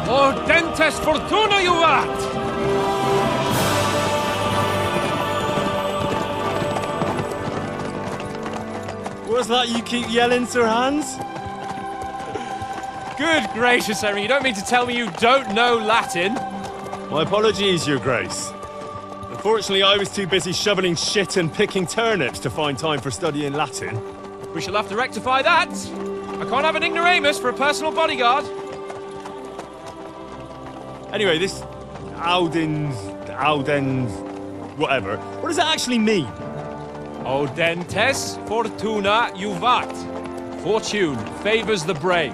Ordentes fortuna juvat! What's that you keep yelling, Sir Hans? Good gracious, Henry, you don't mean to tell me you don't know Latin? My apologies, Your Grace. Unfortunately, I was too busy shoveling shit and picking turnips to find time for studying Latin. We shall have to rectify that. I can't have an ignoramus for a personal bodyguard. Anyway, this Audens, whatever. What does that actually mean? Audentes fortuna juvat. Fortune favors the brave.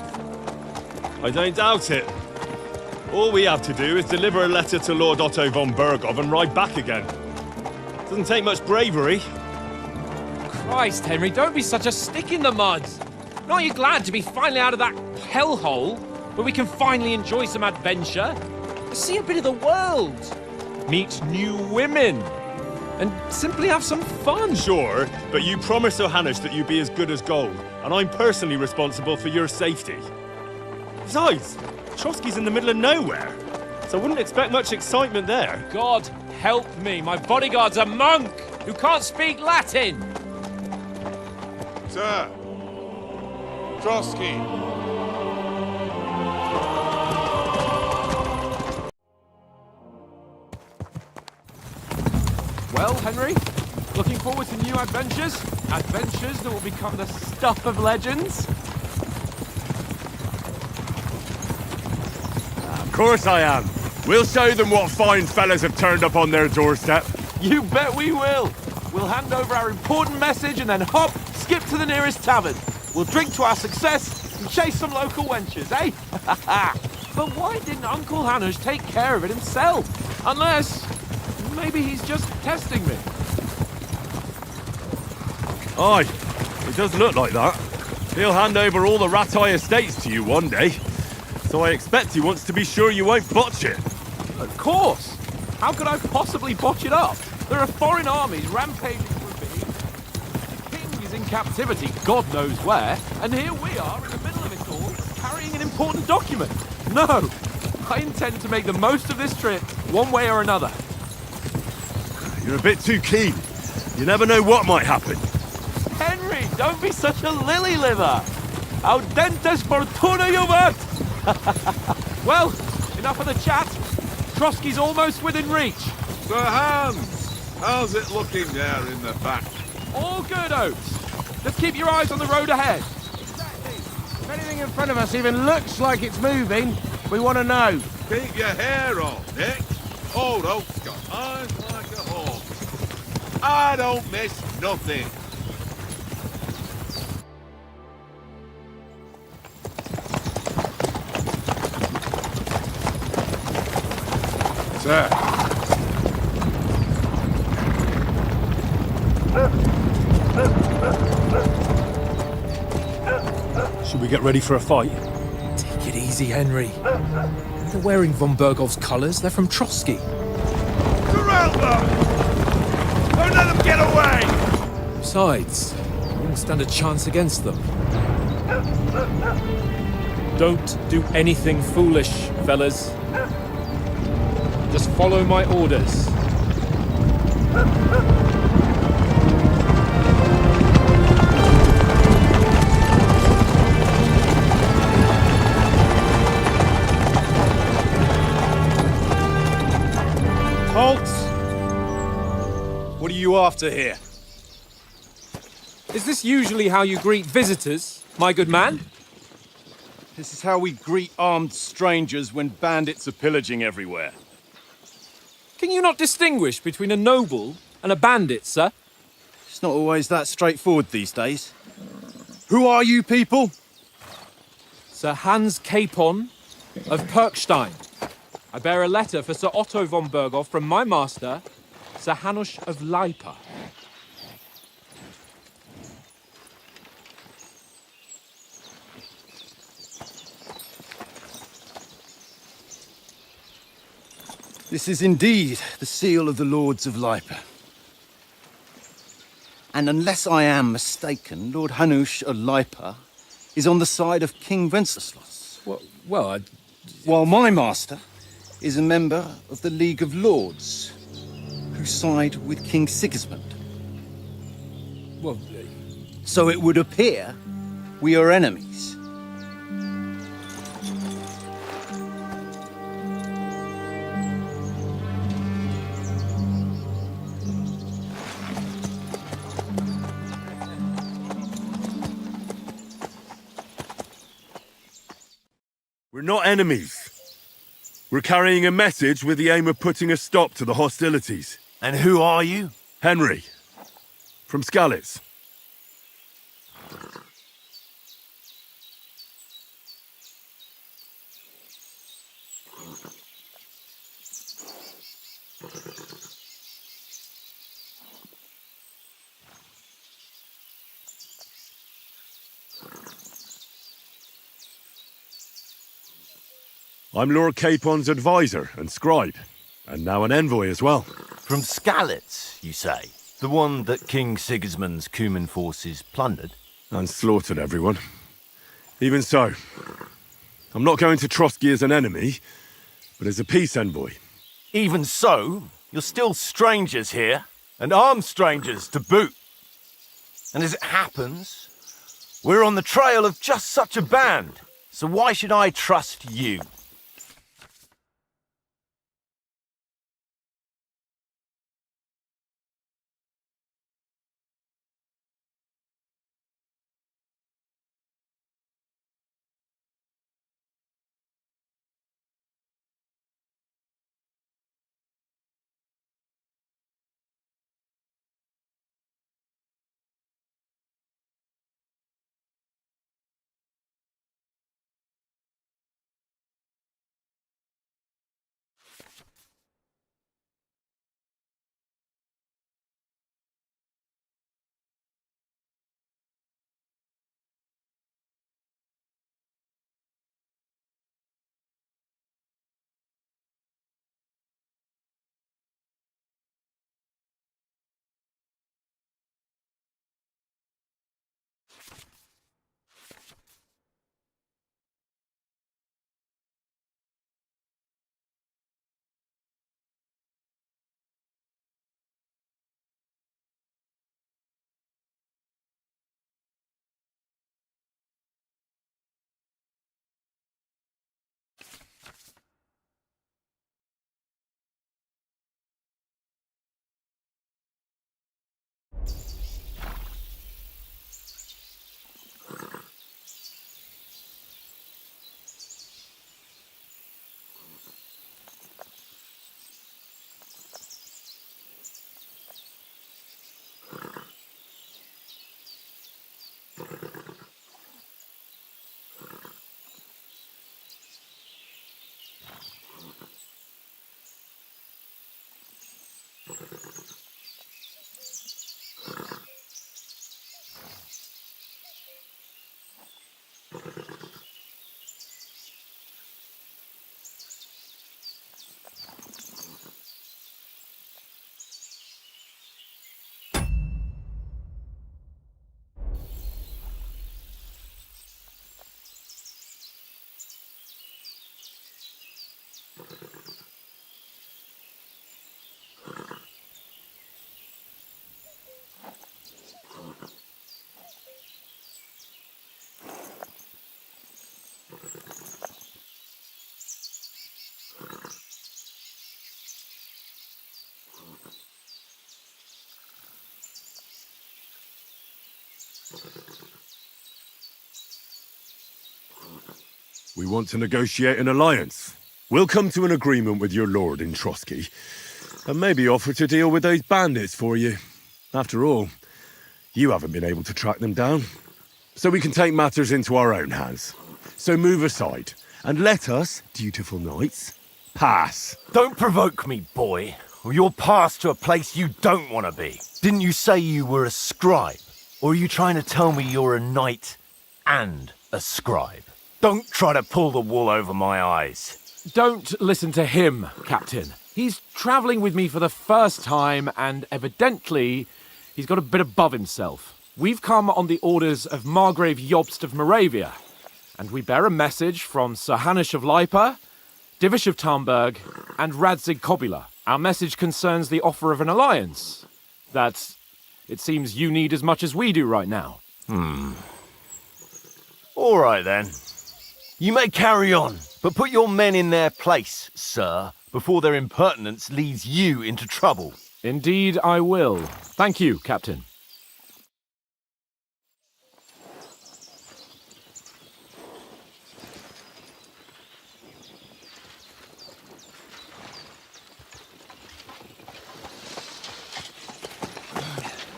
I don't doubt it. All we have to do is deliver a letter to Lord Otto von Bergov and ride back again. Doesn't take much bravery. Christ, Henry, don't be such a stick in the mud. Aren't you glad to be finally out of that hellhole where we can finally enjoy some adventure? See a bit of the world, meet new women, and simply have some fun. Sure, but you promised Johannes that you'd be as good as gold, and I'm personally responsible for your safety. Besides, Trotsky's in the middle of nowhere, so I wouldn't expect much excitement there. God help me, my bodyguard's a monk who can't speak Latin. Sir, Trotsky. Well, Henry, looking forward to new adventures? Adventures that will become the stuff of legends? Of course I am. We'll show them what fine fellas have turned up on their doorstep. You bet we will. We'll hand over our important message and then hop, skip to the nearest tavern. We'll drink to our success and chase some local wenches, eh? But why didn't Uncle Hanush take care of it himself? Unless... maybe he's just testing me. Aye, it does look like that. He'll hand over all the Ratai estates to you one day. So I expect he wants to be sure you won't botch it. Of course! How could I possibly botch it up? There are foreign armies rampaging through the king is in captivity, God knows where, and here we are in the middle of it all, carrying an important document. No! I intend to make the most of this trip, one way or another. You're a bit too keen. You never know what might happen. Henry, don't be such a lily-liver! Audentes fortuna juvat! Well, enough of the chat. Trotsky's almost within reach. Sir Hans, how's it looking there in the back? All good, Oates. Just keep your eyes on the road ahead. Exactly. If anything in front of us even looks like it's moving, we want to know. Keep your hair on, Nick. Old Oak's got eyes like a hawk. I don't miss nothing. Sir. Should we get ready for a fight? Take it easy, Henry. They're wearing von Bergov's colours. They're from Trotsky. Surround them! Don't let them get away! Besides, we wouldn't stand a chance against them. Don't do anything foolish, fellas. Just follow my orders. Halt! What are you after here? Is this usually how you greet visitors, my good man? This is how we greet armed strangers when bandits are pillaging everywhere. Can you not distinguish between a noble and a bandit, sir? It's not always that straightforward these days. Who are you people? Sir Hans Capon, of Perkstein. I bear a letter for Sir Otto von Berghoff from my master, Sir Hanush of Leipa. This is indeed the seal of the Lords of Leipa. And unless I am mistaken, Lord Hanush of Leipa is on the side of King Wenceslas. While my master is a member of the League of Lords, who side with King Sigismund. So it would appear we are enemies. We're not enemies. We're carrying a message with the aim of putting a stop to the hostilities. And who are you? Henry, from Skalitz. I'm Lord Capon's advisor and scribe, and now an envoy as well. From Skalitz, you say? The one that King Sigismund's Cuman forces plundered? And slaughtered everyone. Even so, I'm not going to Trotsky as an enemy, but as a peace envoy. Even so, you're still strangers here, and armed strangers to boot. And as it happens, we're on the trail of just such a band, so why should I trust you? We want to negotiate an alliance. We'll come to an agreement with your lord in Trotsky, and maybe offer to deal with those bandits for you. After all, you haven't been able to track them down. So we can take matters into our own hands. So move aside, and let us, dutiful knights, pass. Don't provoke me, boy, or you'll pass to a place you don't want to be. Didn't you say you were a scribe? Or are you trying to tell me you're a knight and a scribe? Don't try to pull the wool over my eyes. Don't listen to him, Captain. He's travelling with me for the first time, and evidently he's got a bit above himself. We've come on the orders of Margrave Jobst of Moravia, and we bear a message from Sir Hanush of Lipa, Divish of Tarnberg, and Radzig Kobyla. Our message concerns the offer of an alliance that it seems you need as much as we do right now. All right, then. You may carry on, but put your men in their place, sir, before their impertinence leads you into trouble. Indeed, I will. Thank you, Captain.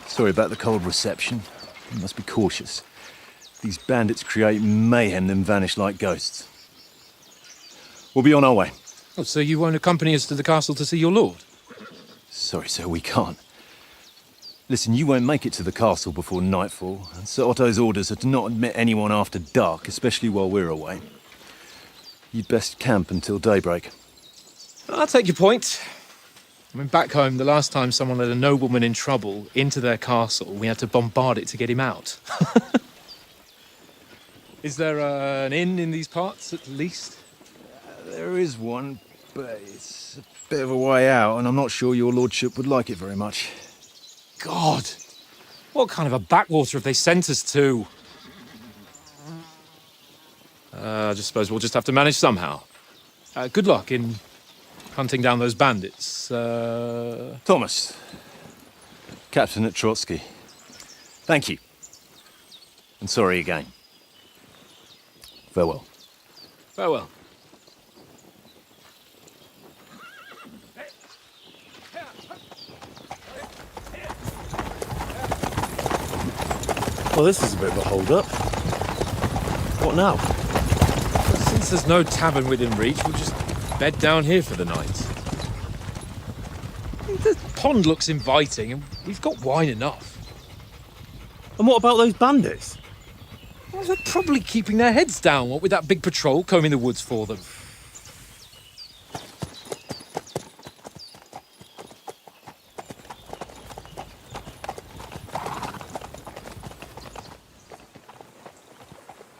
Sorry about the cold reception. You must be cautious. These bandits create mayhem, then vanish like ghosts. We'll be on our way. Oh, so you won't accompany us to the castle to see your lord? Sorry, sir, we can't. Listen, you won't make it to the castle before nightfall, and Sir Otto's orders are to not admit anyone after dark, especially while we're away. You'd best camp until daybreak. I'll take your point. I mean, back home, the last time someone let a nobleman in trouble into their castle, we had to bombard it to get him out. Is there an inn in these parts, at least? There is one, but it's a bit of a way out, and I'm not sure your lordship would like it very much. God! What kind of a backwater have they sent us to? I just suppose we'll just have to manage somehow. Good luck in hunting down those bandits. Thomas, Captain at Trotsky. Thank you. And sorry again. Farewell. Farewell. Well, this is a bit of a hold-up. What now? Well, since there's no tavern within reach, we'll just bed down here for the night. The pond looks inviting, and we've got wine enough. And what about those bandits? Well, they're probably keeping their heads down, what with that big patrol combing the woods for them.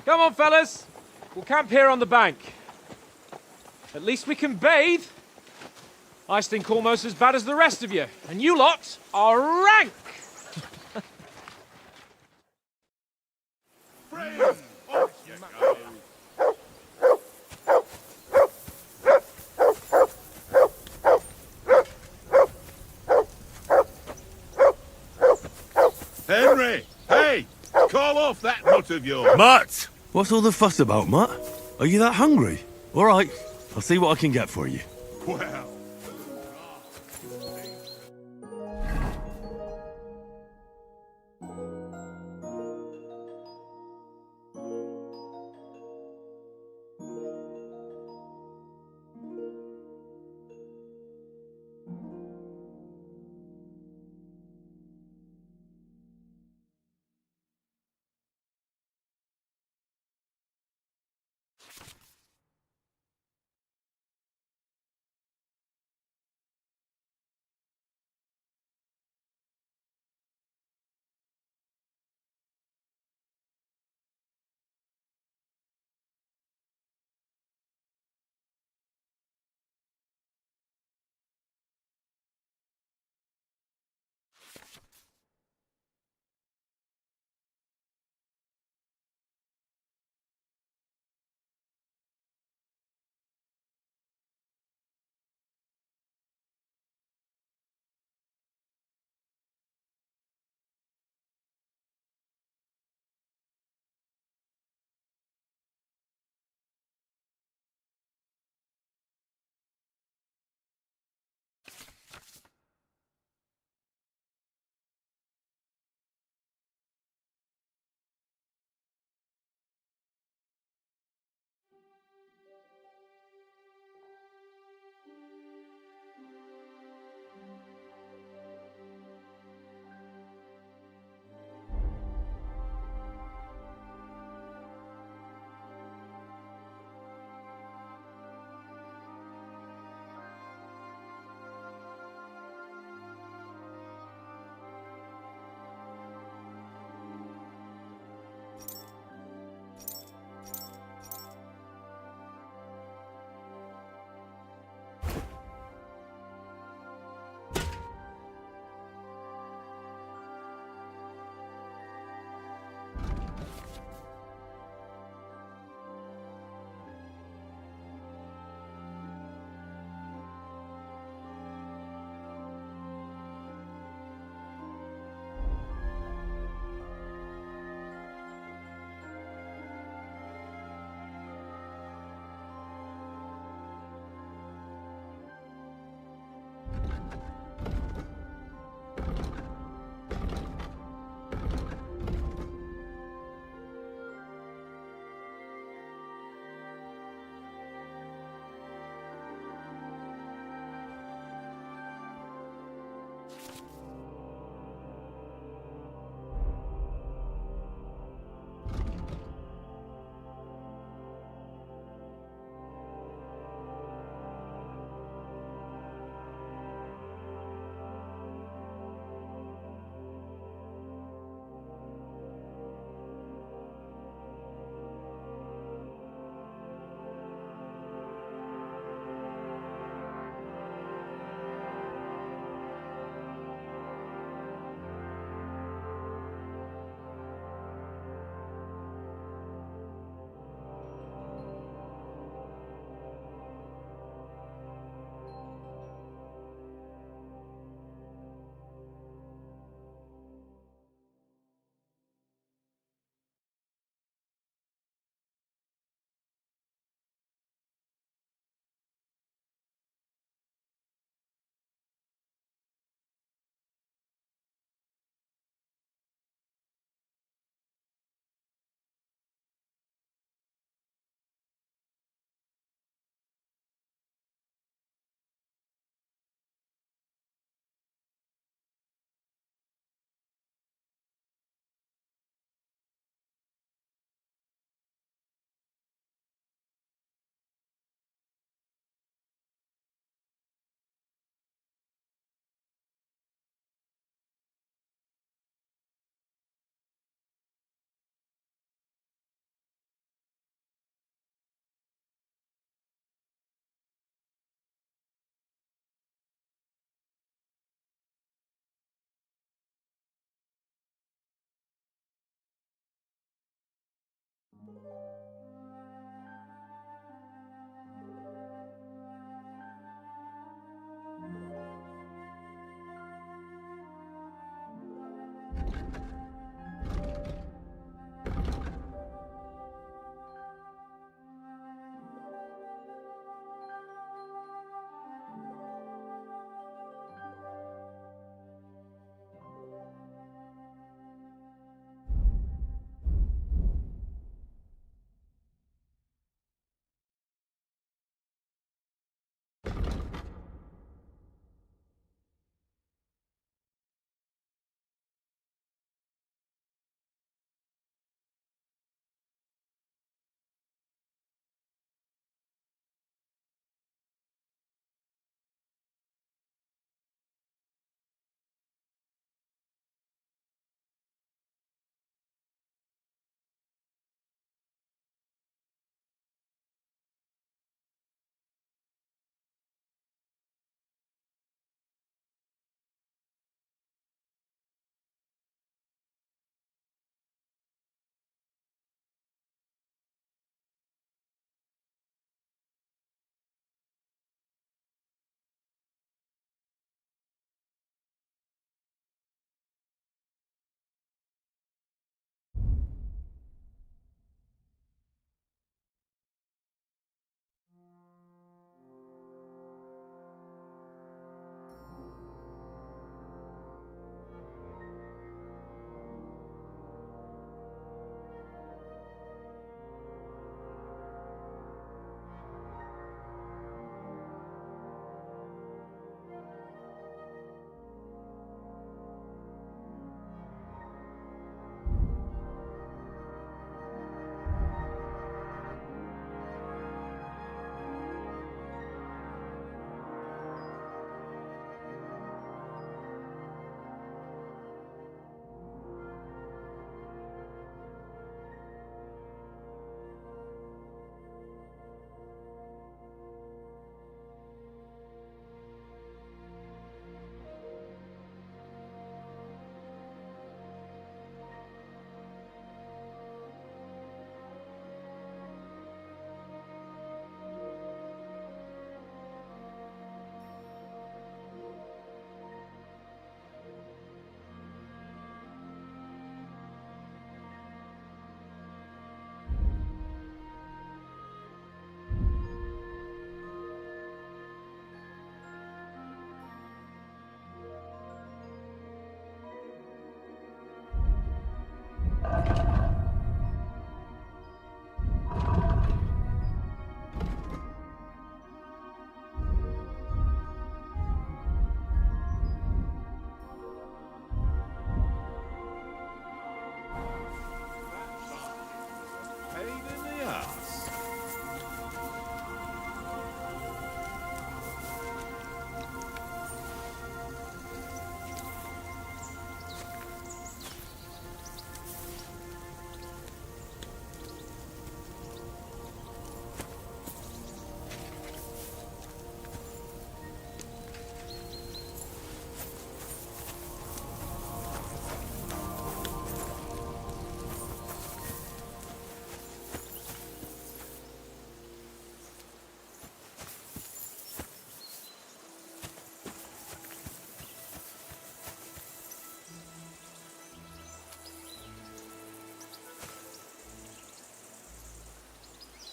Come on, fellas. We'll camp here on the bank. At least we can bathe. I stink almost as bad as the rest of you, and you lot are rank. Henry! Hey! Call off that nut of yours! Mutt! What's all the fuss about, Mutt? Are you that hungry? All right, I'll see what I can get for you. Well,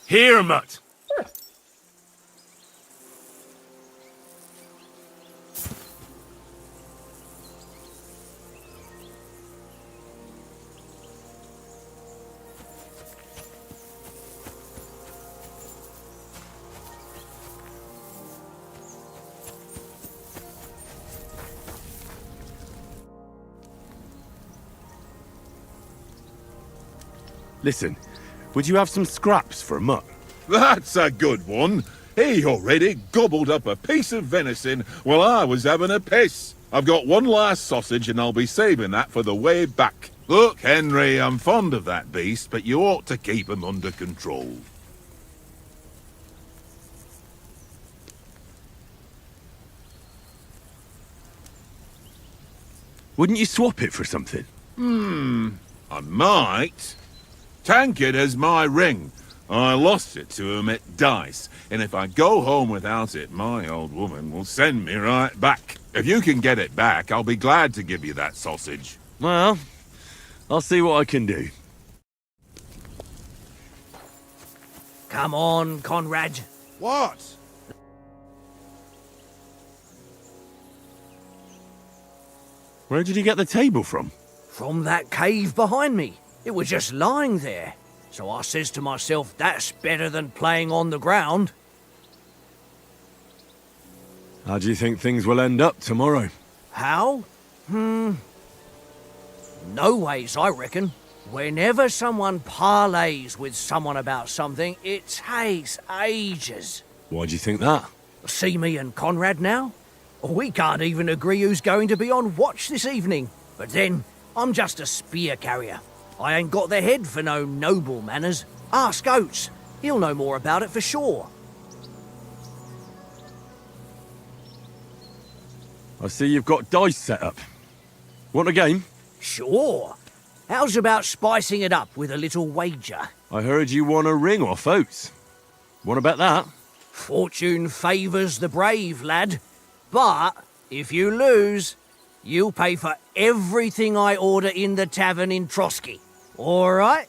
Here, Mutt! Listen, would you have some scraps for a mutt? That's a good one. He already gobbled up a piece of venison while I was having a piss. I've got one last sausage and I'll be saving that for the way back. Look, Henry, I'm fond of that beast, but you ought to keep him under control. Wouldn't you swap it for something? I might. Tankard has my ring. I lost it to him at dice, and if I go home without it, my old woman will send me right back. If you can get it back, I'll be glad to give you that sausage. Well, I'll see what I can do. Come on, Conrad. What? Where did you get the table from? From that cave behind me. It was just lying there. So I says to myself, that's better than playing on the ground. How do you think things will end up tomorrow? How? No ways, I reckon. Whenever someone parleys with someone about something, it takes ages. Why do you think that? See me and Conrad now? We can't even agree who's going to be on watch this evening. But then, I'm just a spear carrier. I ain't got the head for no noble manners. Ask Oates. He'll know more about it for sure. I see you've got dice set up. Want a game? Sure. How's about spicing it up with a little wager? I heard you won a ring off Oates. Want to bet that? Fortune favours the brave, lad. But if you lose, you'll pay for everything I order in the tavern in Trotsky. All right?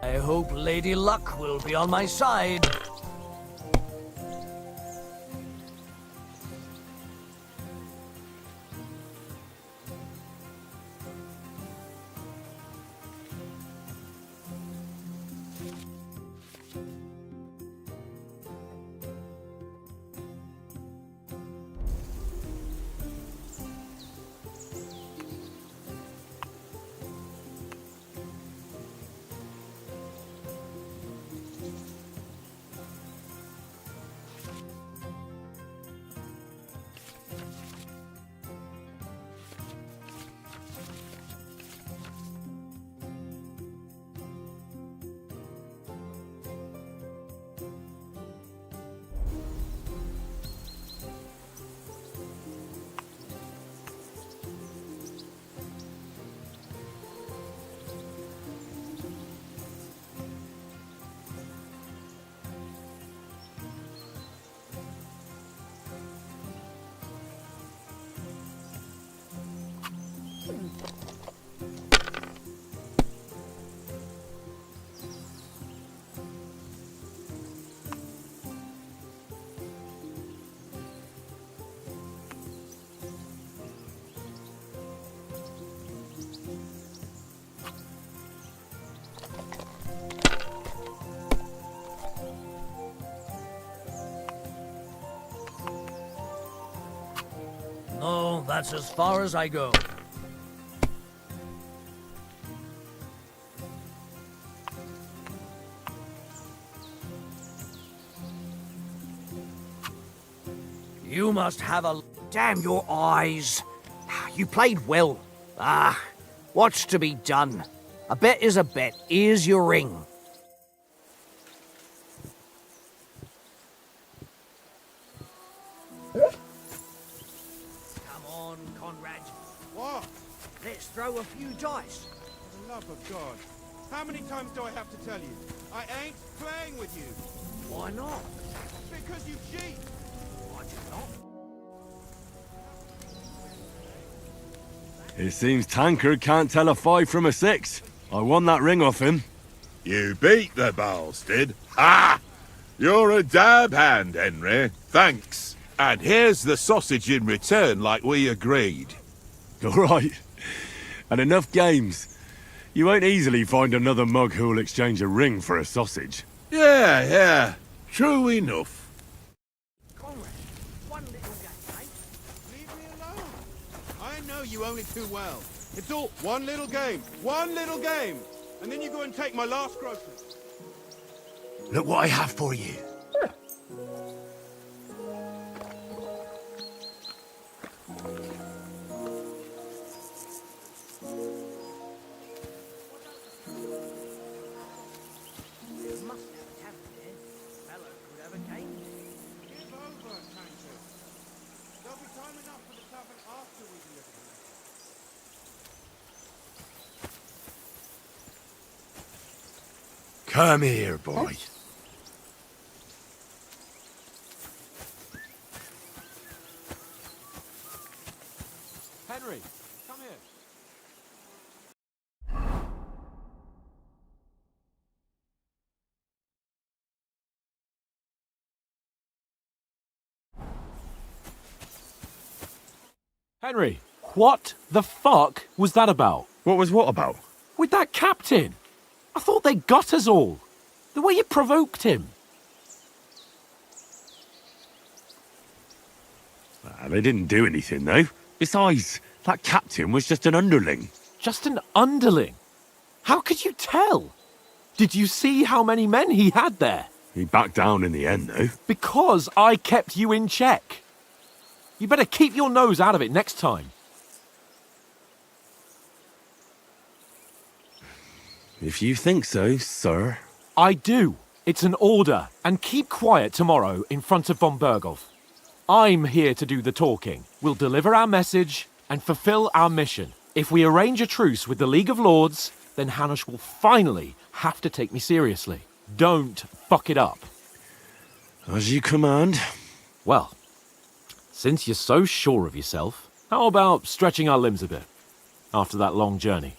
I hope Lady Luck will be on my side. That's as far as I go. You must have a... Damn your eyes. You played well. What's to be done? A bet is a bet. Here's your ring. Come on, Conrad. What? Let's throw a few dice. For the love of God. How many times do I have to tell you? I ain't playing with you. Why not? Because you cheat. I do not. It seems Tankard can't tell a 5 from a 6. I won that ring off him. You beat the bastard. Ha! You're a dab hand, Henry. Thanks. And here's the sausage in return, like we agreed. All right. And enough games. You won't easily find another mug who'll exchange a ring for a sausage. Yeah. True enough. Conrad, one little game, mate. Leave me alone. I know you only too well. It's all one little game. One little game. And then you go and take my last groceries. Look what I have for you. There must have a tavern there. Fellow could have a game. Give over, Tankard. There'll be time enough for the tavern after we deliver the Come here, boy. Henry, come here. Henry, what the fuck was that about? What was what about? With that captain? I thought they got us all. The way you provoked him. They didn't do anything, though. Besides, that captain was just an underling. Just an underling? How could you tell? Did you see how many men he had there? He backed down in the end, though. Because I kept you in check. You better keep your nose out of it next time. If you think so, sir. I do. It's an order. And keep quiet tomorrow in front of von Berghoff. I'm here to do the talking. We'll deliver our message and fulfill our mission. If we arrange a truce with the League of Lords, then Hanush will finally have to take me seriously. Don't fuck it up. As you command. Well, since you're so sure of yourself, how about stretching our limbs a bit after that long journey?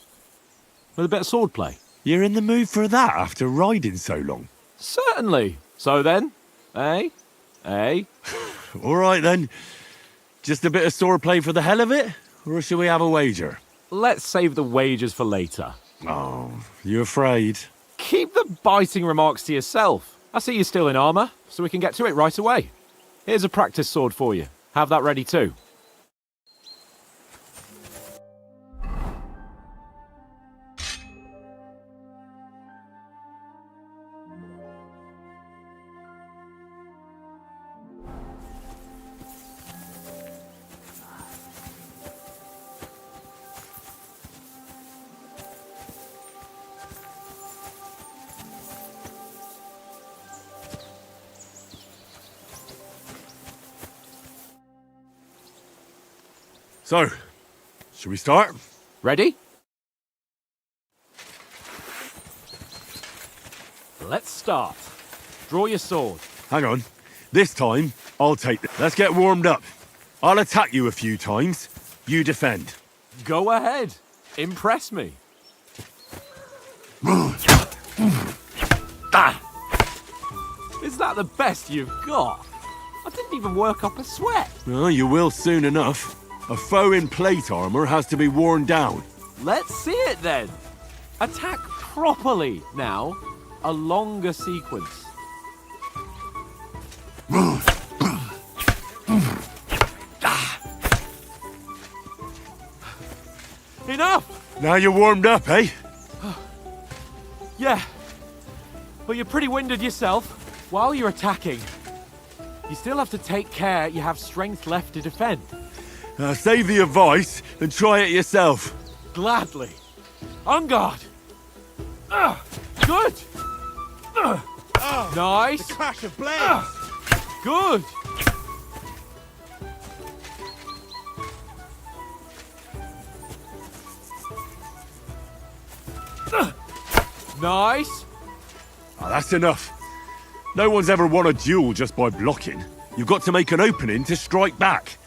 With a bit of swordplay. You're in the mood for that after riding so long? Certainly. So then, eh? All right, then. Just a bit of swordplay for the hell of it? Or shall we have a wager? Let's save the wagers for later. Oh, you afraid? Keep the biting remarks to yourself. I see you're still in armor, so we can get to it right away. Here's a practice sword for you. Have that ready too. So, shall we start? Ready? Let's start. Draw your sword. Hang on. This time, I'll take it. Let's get warmed up. I'll attack you a few times. You defend. Go ahead. Impress me. Is that the best you've got? I didn't even work up a sweat. Well, you will soon enough. A foe in plate armor has to be worn down. Let's see it then. Attack properly now. A longer sequence. Enough! Now you're warmed up, eh? Yeah. But you're pretty winded yourself. While you're attacking, you still have to take care you have strength left to defend. Save the advice and try it yourself. Gladly. On guard. Good. Nice. The clash of blades! Good. Nice. That's enough. No one's ever won a duel just by blocking. You've got to make an opening to strike back.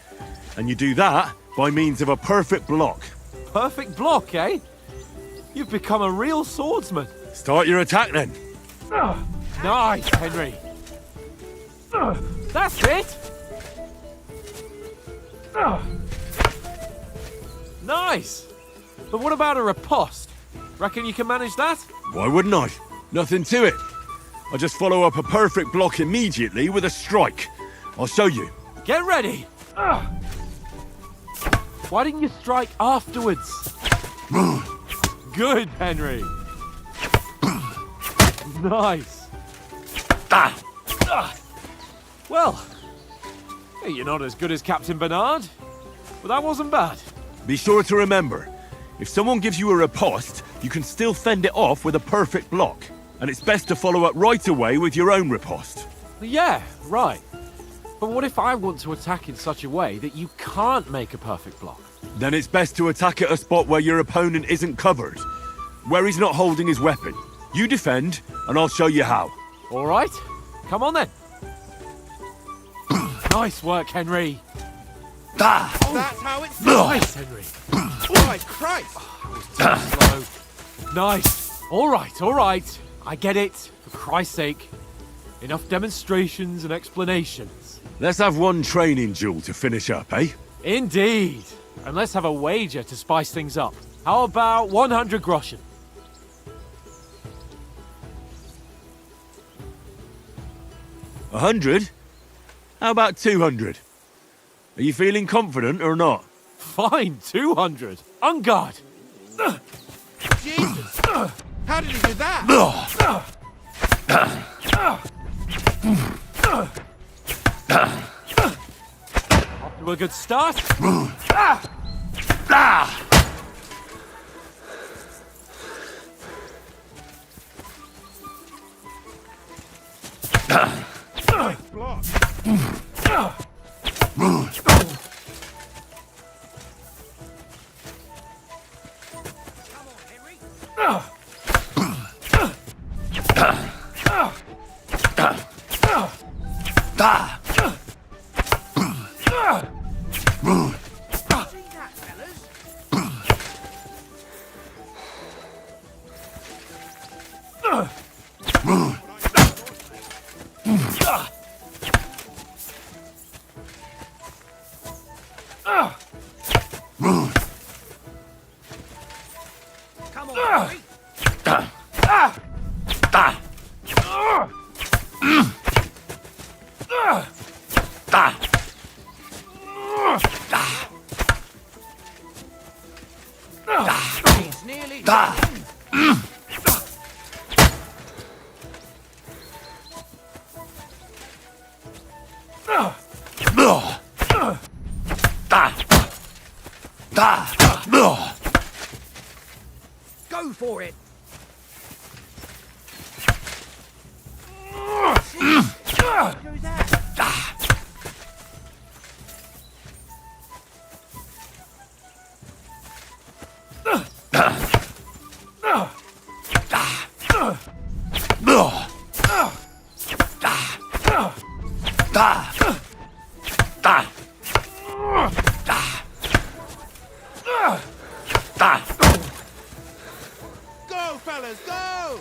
And you do that by means of a perfect block. Perfect block, eh? You've become a real swordsman. Start your attack then. Nice, Henry. That's it. Nice. But what about a riposte? Reckon you can manage that? Why wouldn't I? Nothing to it. I just follow up a perfect block immediately with a strike. I'll show you. Get ready. Why didn't you strike afterwards? Good, Henry. Nice. Well, you're not as good as Captain Bernard, but that wasn't bad. Be sure to remember, if someone gives you a riposte, you can still fend it off with a perfect block. And it's best to follow up right away with your own riposte. Yeah, right. But what if I want to attack in such a way that you can't make a perfect block? Then it's best to attack at a spot where your opponent isn't covered, where he's not holding his weapon. You defend, and I'll show you how. All right, come on then. Nice work, Henry. That's how it's done! Nice, Henry. Why, Christ! Slow. Nice. All right. I get it. For Christ's sake. Enough demonstrations and explanations. Let's have one training duel to finish up, eh? Indeed. And let's have a wager to spice things up. How about 100 groschen? 100? How about 200? Are you feeling confident or not? Fine, 200. On guard. Jesus! How did he do that? Off to a good start. Block. Come on, Henry. It's nearly done. Go for it. Do that. Go, fellas, go!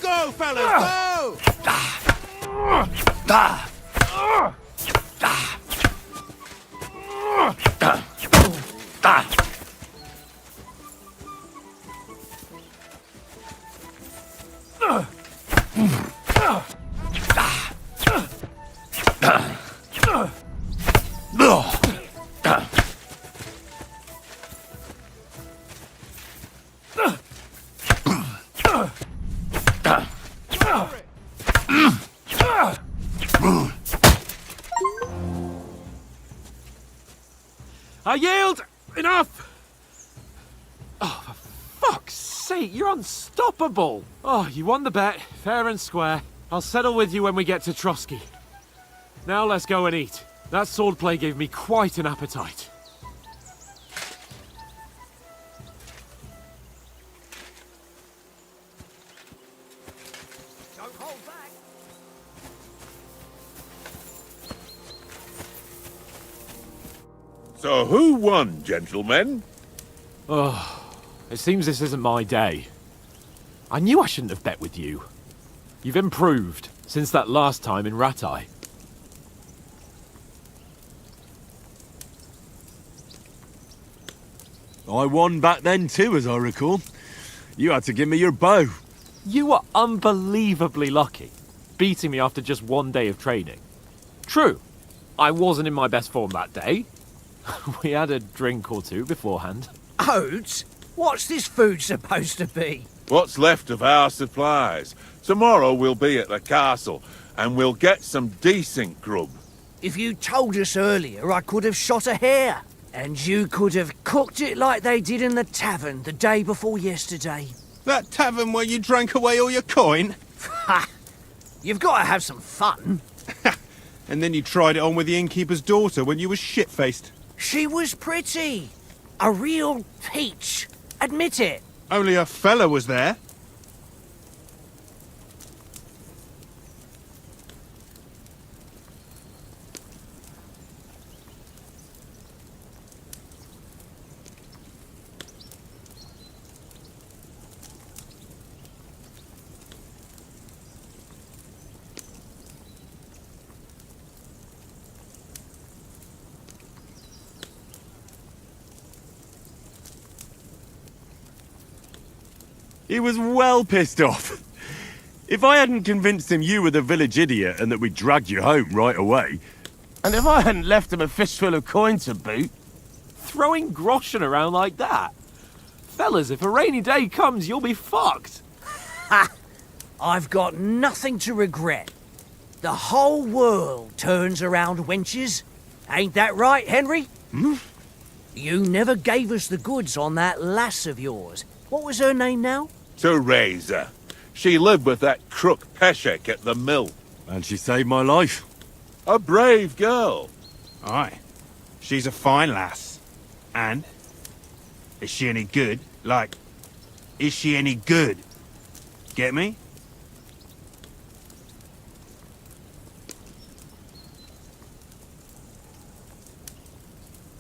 Go, fellas, go! I yield! Enough! Oh, for fuck's sake, you're unstoppable! Oh, you won the bet, fair and square. I'll settle with you when we get to Trotsky. Now let's go and eat. That swordplay gave me quite an appetite. Don't hold back. So who won, gentlemen? Oh, it seems this isn't my day. I knew I shouldn't have bet with you. You've improved since that last time in Rattay. I won back then too, as I recall. You had to give me your bow. You were unbelievably lucky, beating me after just one day of training. True, I wasn't in my best form that day. We had a drink or two beforehand. Oates? What's this food supposed to be? What's left of our supplies? Tomorrow we'll be at the castle, and we'll get some decent grub. If you told us earlier, I could have shot a hare. And you could have cooked it like they did in the tavern the day before yesterday. That tavern where you drank away all your coin? Ha! You've got to have some fun. And then you tried it on with the innkeeper's daughter when you were shit-faced. She was pretty. A real peach. Admit it. Only a fella was there. He was well pissed off. If I hadn't convinced him you were the village idiot and that we'd drag you home right away... And if I hadn't left him a fistful of coin to boot... Throwing groschen around like that? Fellas, if a rainy day comes, you'll be fucked. Ha! I've got nothing to regret. The whole world turns around wenches. Ain't that right, Henry? You never gave us the goods on that lass of yours. What was her name now? Teresa. She lived with that crook Peshek at the mill. And she saved my life. A brave girl. Aye. She's a fine lass. And? Is she any good? Like, is she any good? Get me?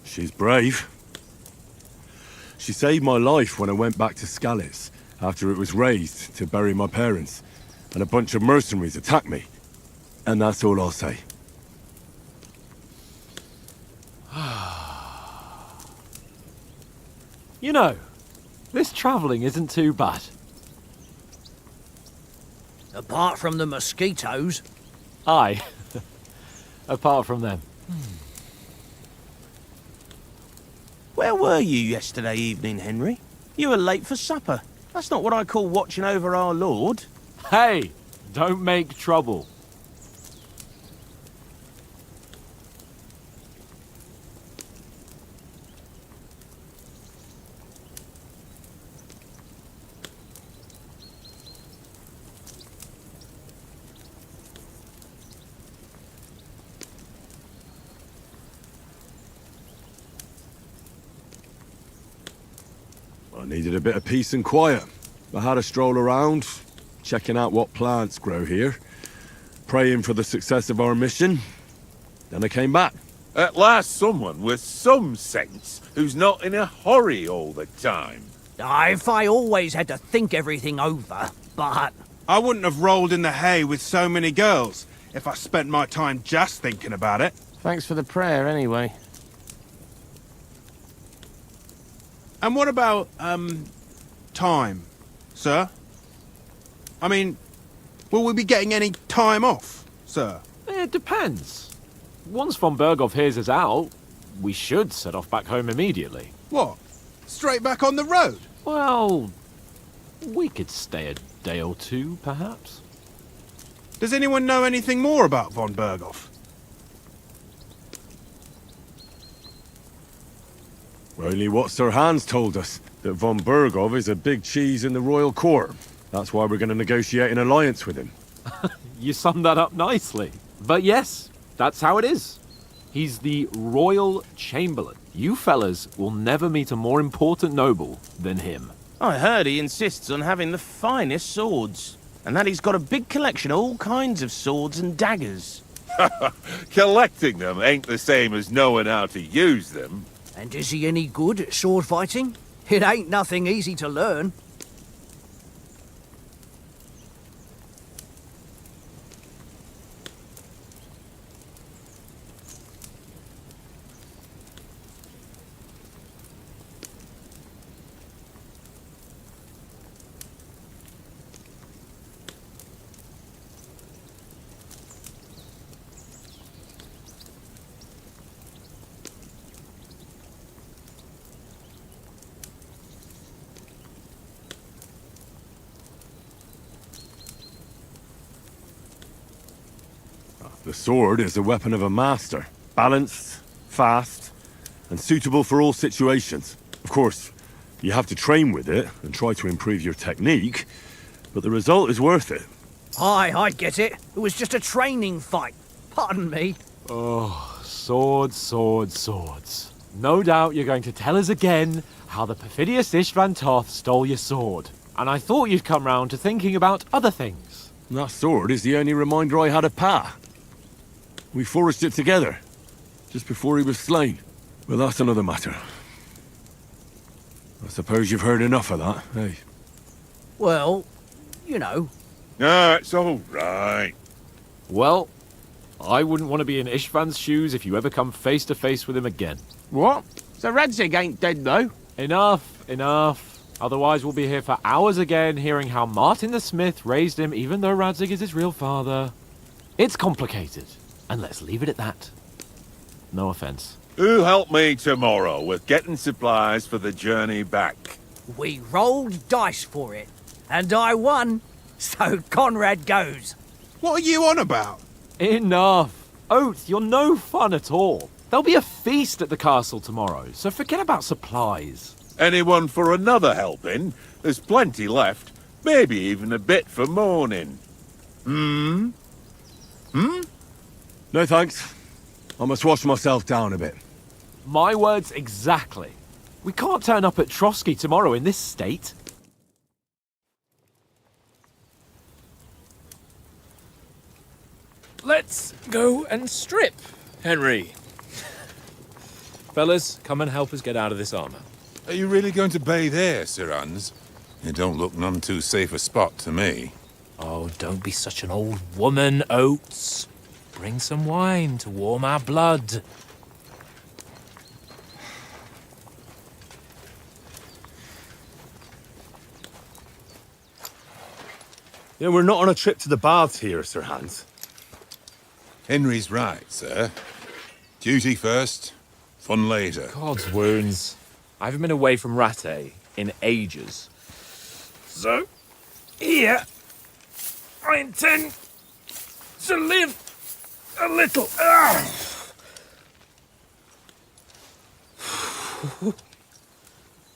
She's brave. She saved my life when I went back to Skalitz after it was razed to bury my parents, and a bunch of mercenaries attacked me. And that's all I'll say. You know, this travelling isn't too bad. Apart from the mosquitoes. Aye. Apart from them. Where were you yesterday evening, Henry? You were late for supper. That's not what I call watching over our lord. Hey, don't make trouble. I needed a bit of peace and quiet. I had a stroll around, checking out what plants grow here, praying for the success of our mission. Then I came back. At last someone with some sense who's not in a hurry all the time. If I always had to think everything over, but... I wouldn't have rolled in the hay with so many girls if I spent my time just thinking about it. Thanks for the prayer, anyway. And what about, time, sir? I mean, will we be getting any time off, sir? It depends. Once von Berghoff hears us out, we should set off back home immediately. What? Straight back on the road? Well, we could stay a day or two, perhaps. Does anyone know anything more about von Berghoff? Only what Sir Hans told us, that von Berghoff is a big cheese in the royal court. That's why we're going to negotiate an alliance with him. You summed that up nicely. But yes, that's how it is. He's the Royal Chamberlain. You fellas will never meet a more important noble than him. I heard he insists on having the finest swords, and that he's got a big collection of all kinds of swords and daggers. Collecting them ain't the same as knowing how to use them. And is he any good at sword fighting? It ain't nothing easy to learn. The sword is the weapon of a master. Balanced, fast, and suitable for all situations. Of course, you have to train with it and try to improve your technique, but the result is worth it. Aye, I get it. It was just a training fight. Pardon me. Oh, swords, swords, swords. No doubt you're going to tell us again how the perfidious Istvan Toth stole your sword. And I thought you'd come round to thinking about other things. That sword is the only reminder I had of Pa. We forged it together, just before he was slain. Well, that's another matter. I suppose you've heard enough of that, eh? Well, you know. No, it's all right. Well, I wouldn't want to be in Istvan's shoes if you ever come face to face with him again. What? So Radzig ain't dead, though? Enough, enough. Otherwise we'll be here for hours again hearing how Martin the Smith raised him even though Radzig is his real father. It's complicated. And let's leave it at that. No offense. Who'll help me tomorrow with getting supplies for the journey back? We rolled dice for it, and I won, so Conrad goes. What are you on about? Enough. Oath, you're no fun at all. There'll be a feast at the castle tomorrow, so forget about supplies. Anyone for another helping? There's plenty left. Maybe even a bit for morning. Hmm? No thanks. I must wash myself down a bit. My words exactly. We can't turn up at Trotsky tomorrow in this state. Let's go and strip, Henry. Fellas, come and help us get out of this armor. Are you really going to bathe here, Sir Hans? It don't look none too safe a spot to me. Oh, don't be such an old woman, Oates. Bring some wine to warm our blood. Yeah, we're not on a trip to the baths here, Sir Hans. Henry's right, sir. Duty first, fun later. God's wounds. I haven't been away from Rattay in ages. So, here, I intend to live a little.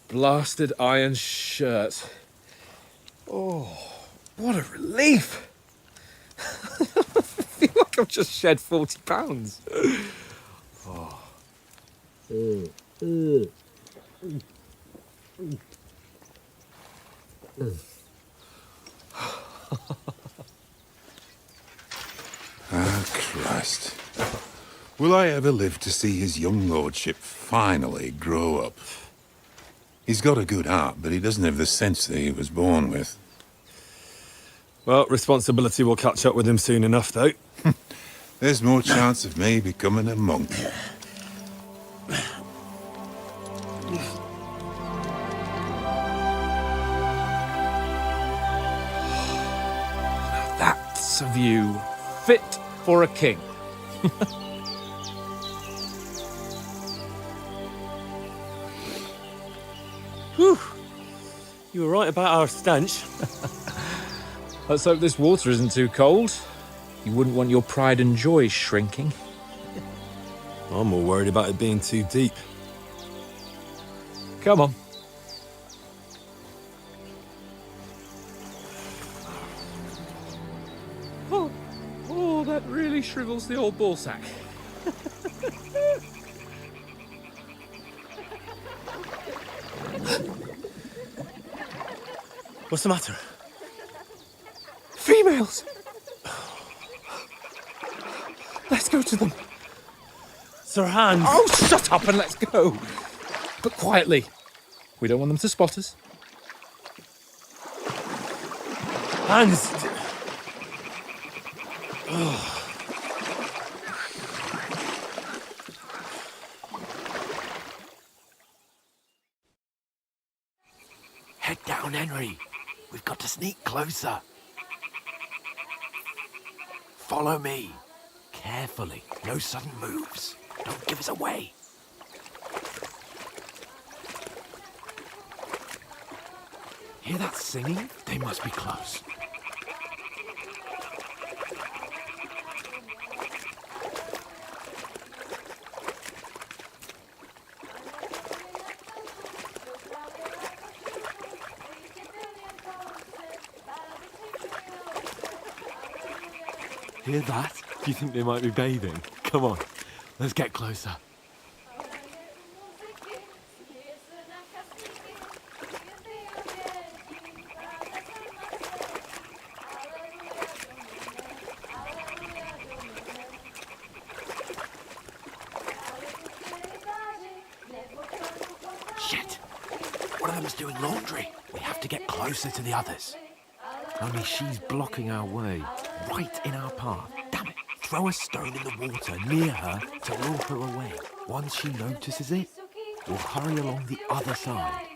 Blasted iron shirt. Oh, what a relief. I feel like I've just shed 40 pounds. Oh. Ah, Christ. Will I ever live to see his young lordship finally grow up? He's got a good heart, but he doesn't have the sense that he was born with. Well, responsibility will catch up with him soon enough, though. There's more chance of me becoming a monk. That's a view fit for a king. Whew. You were right about our stench. Let's hope this water isn't too cold. You wouldn't want your pride and joy shrinking. I'm more worried about it being too deep. Come on. Oh, that really shrivels the old ball sack. What's the matter? Females! Let's go to them. Sir Hans! Oh, shut up and let's go. But quietly. We don't want them to spot us. Hans! Head down, Henry. We've got to sneak closer. Follow me. Carefully. No sudden moves. Don't give us away. Hear that singing? They must be close. Hear that? Do you think they might be bathing? Come on, let's get closer. Shit! One of them's doing laundry. We have to get closer to the others. Only she's blocking our way, right in our path. Damn it! Throw a stone in the water near her to lure her away. Once she notices it, we'll hurry along the other side.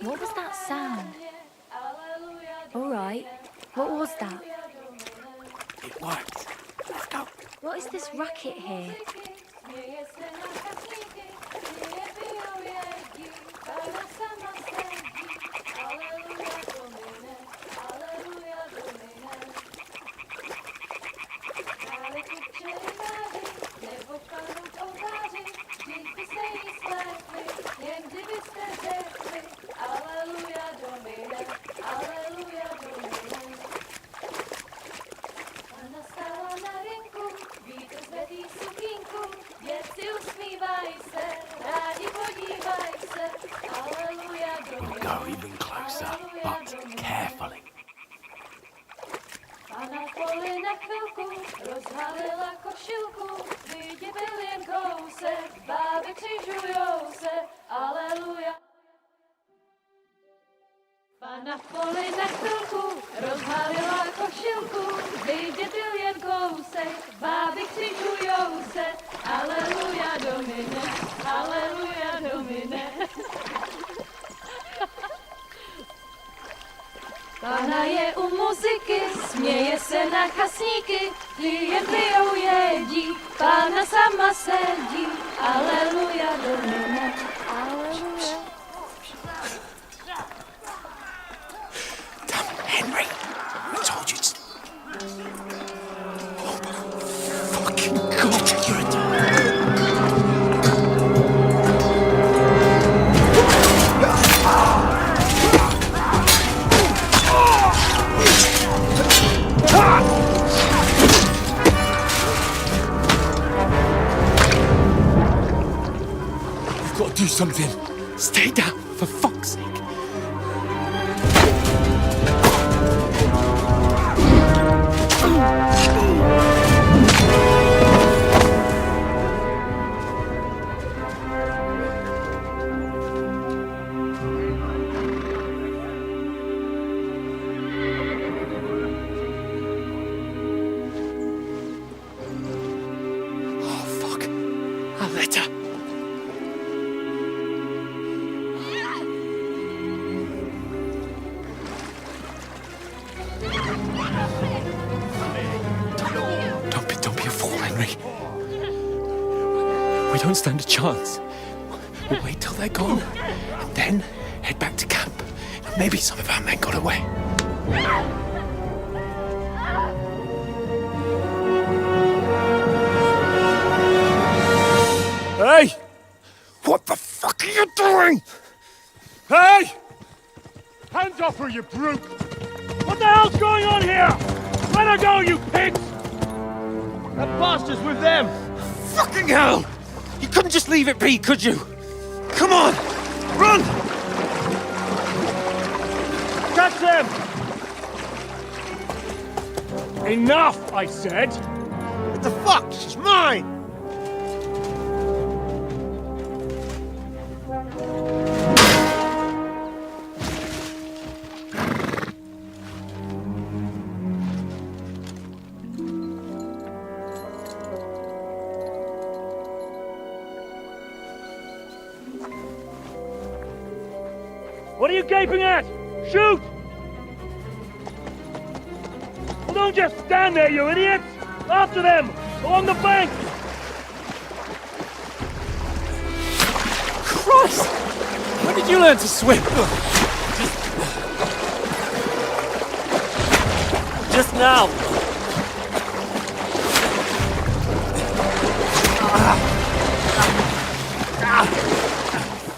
What was that sound? All right. What was that? It worked. Let's go. What is this racket here? We'll go even closer, but carefully. Pana v poli na chvilku rozhalila košilku, vydětil jen kousek, báby křižujou se, aleluja Domine, aleluja Domine. Pána je u muziky, směje se na chasníky, klienty jedí, Pána sama sedí, aleluja Domine, aleluja. Henry, I told you to... Oh, fucking God, you're a... something. Stay down, for fuck's sake. We don't stand a chance. We'll wait till they're gone, and then head back to camp. Maybe some of our men got away. Hey! What the fuck are you doing? Hey! Hands off her, you brute! What the hell's going on here? Let her go, you pigs! That bastard's with them! Fucking hell! You couldn't just leave it be, could you? Come on! Run! Catch them! Enough, I said! What the fuck? She's mine! What are you gaping at? Shoot! Well, don't just stand there, you idiots! After them! Along the bank! Christ! When did you learn to swim? Just now!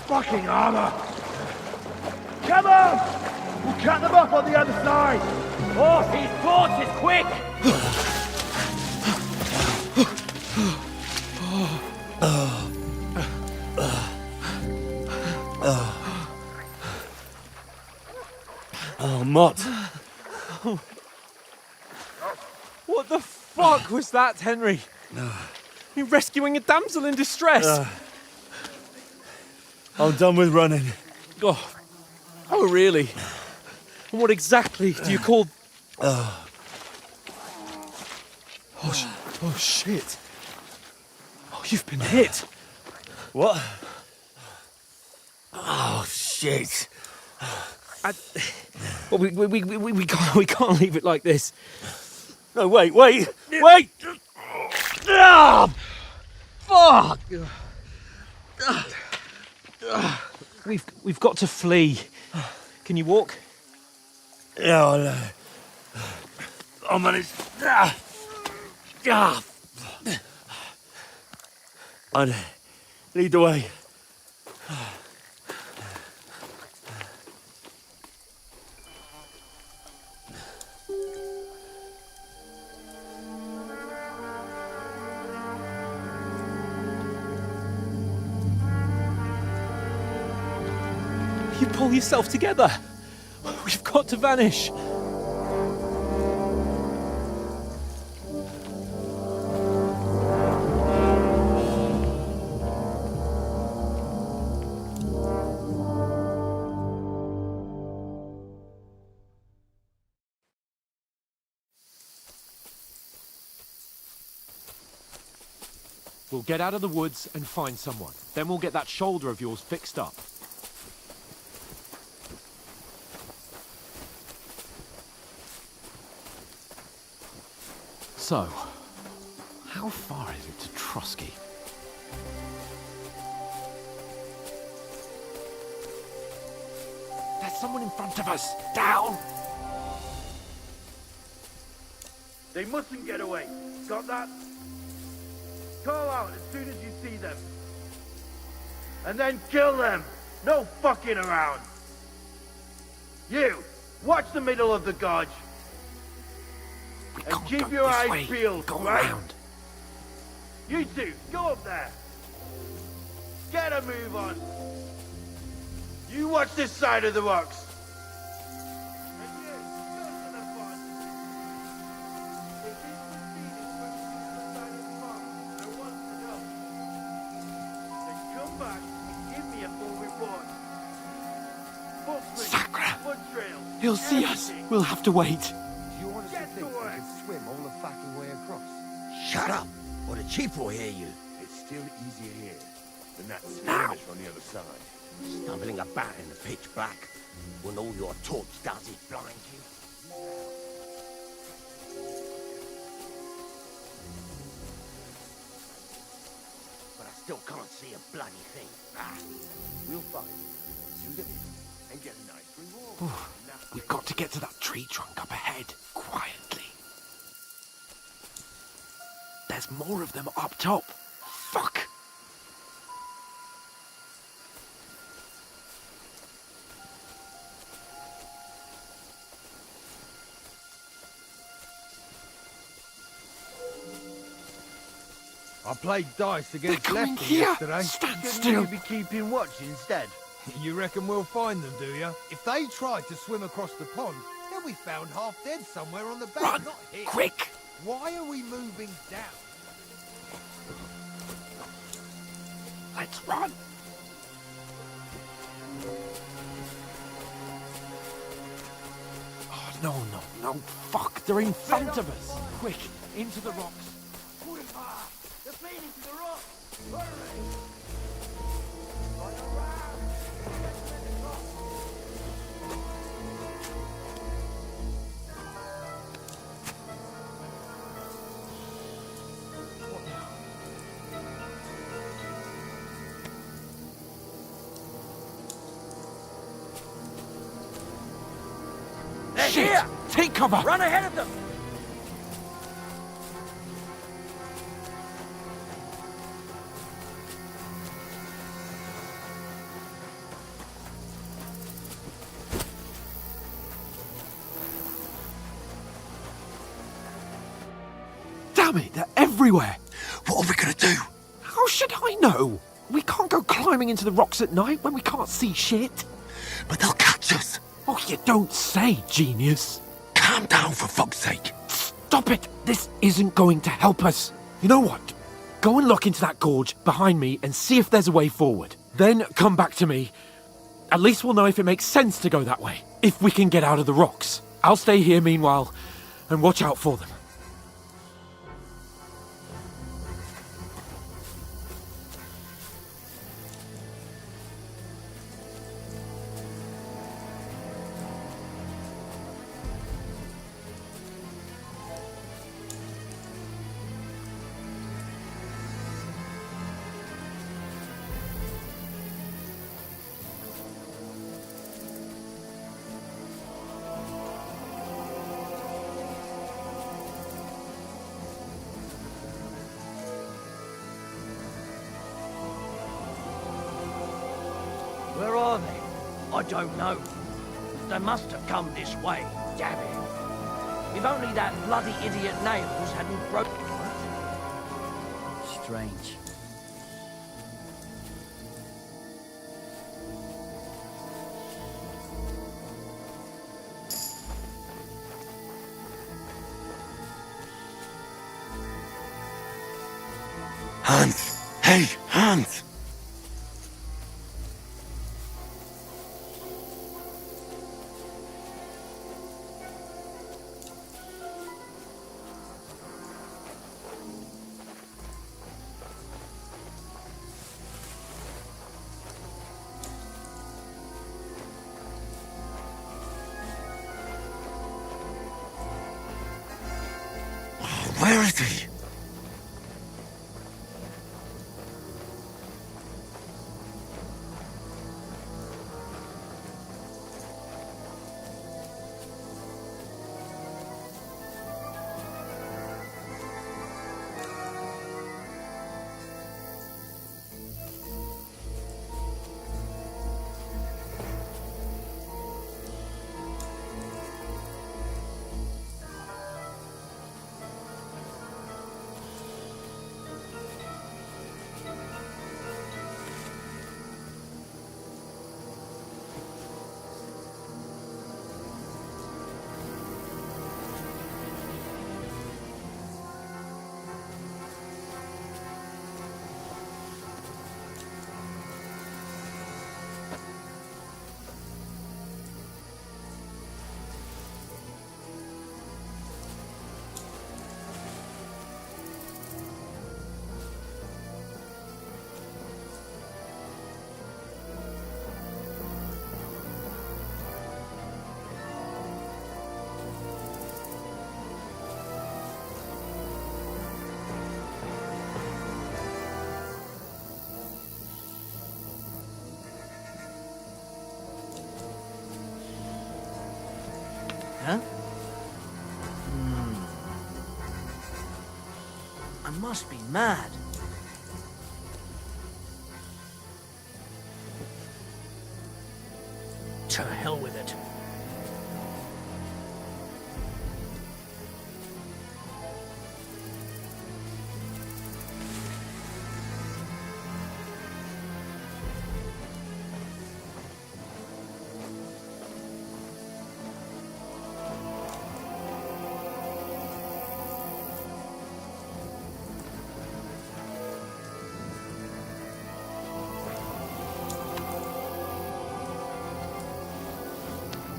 Fucking armor! Come on! We'll cut them off on the other side! Oh, his torch is quick! Oh, Mott. What the fuck was that, Henry? You rescuing a damsel in distress? I'm done with running. Oh, really? And what exactly do you call... Oh, shit. Oh, you've been hit. What? Oh, shit. Well, we can't leave it like this. No, wait! Ah! Fuck! We've got to flee. Can you walk? Yeah, I'll manage. I'd lead the way. You pull yourself together. We've got to vanish. We'll get out of the woods and find someone. Then we'll get that shoulder of yours fixed up. So, how far is it to Trotsky? There's someone in front of us! Down! They mustn't get away. Got that? Call out as soon as you see them. And then kill them! No fucking around! You! Watch the middle of the gorge! And keep your eyes peeled, right? Around. You two, go up there! Get a move on! You watch this side of the rocks. Sacra! He'll see us. We'll have to wait. Do you honestly think we can swim all the fucking way across? Shut up, or the chief will hear you. It's still easier here than that skirmish on the other side. Stumbling about in the pitch black, when all your torch does is blind you. But I still can't see a bloody thing. We'll find it. Shoot him in and get a nice reward. We've got to get to that tree trunk up ahead, quietly. There's more of them up top. Fuck! I played dice against Lefty here. yesterday. Stand Shouldn't still. you be keeping watch instead? You reckon we'll find them, do you? If they try to swim across the pond, they'll be found half dead somewhere on the bank, Run! not here. Quick! Why are we moving down? Let's run! Oh, no. Fuck, they're in front of us. Quick, into the rocks. They're feeding to the rocks! Shit! Here! Take cover! Run ahead of them! Damn it, they're everywhere! What are we gonna do? How should I know? We can't go climbing into the rocks at night when we can't see shit. But they'll catch us. Oh, you don't say, genius. Calm down, for fuck's sake. Stop it! This isn't going to help us. You know what? Go and look into that gorge behind me and see if there's a way forward. Then come back to me. At least we'll know if it makes sense to go that way. If we can get out of the rocks. I'll stay here meanwhile and watch out for them. Where are they? I don't know. They must have come this way. Damn it. If only that bloody idiot Nails hadn't broken. Strange. Hans! Hey, Hans! Where is he? must be mad. To hell with it.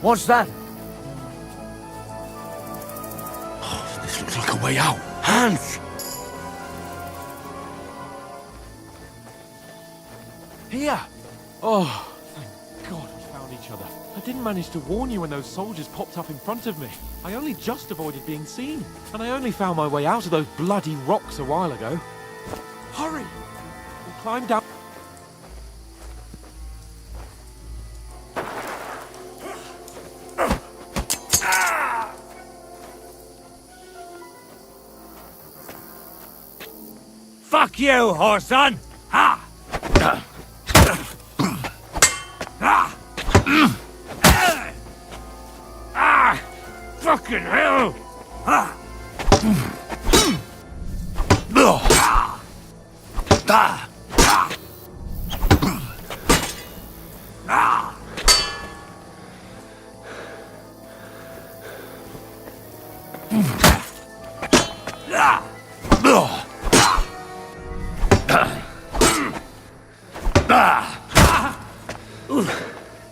What's that? Oh, this looks like a way out. Hans! Here! Oh, thank God we found each other. I didn't manage to warn you when those soldiers popped up in front of me. I only just avoided being seen. And I only found my way out of those bloody rocks a while ago. Hurry! We'll climb down. Fuck you, Horson! Ha! Fucking hell!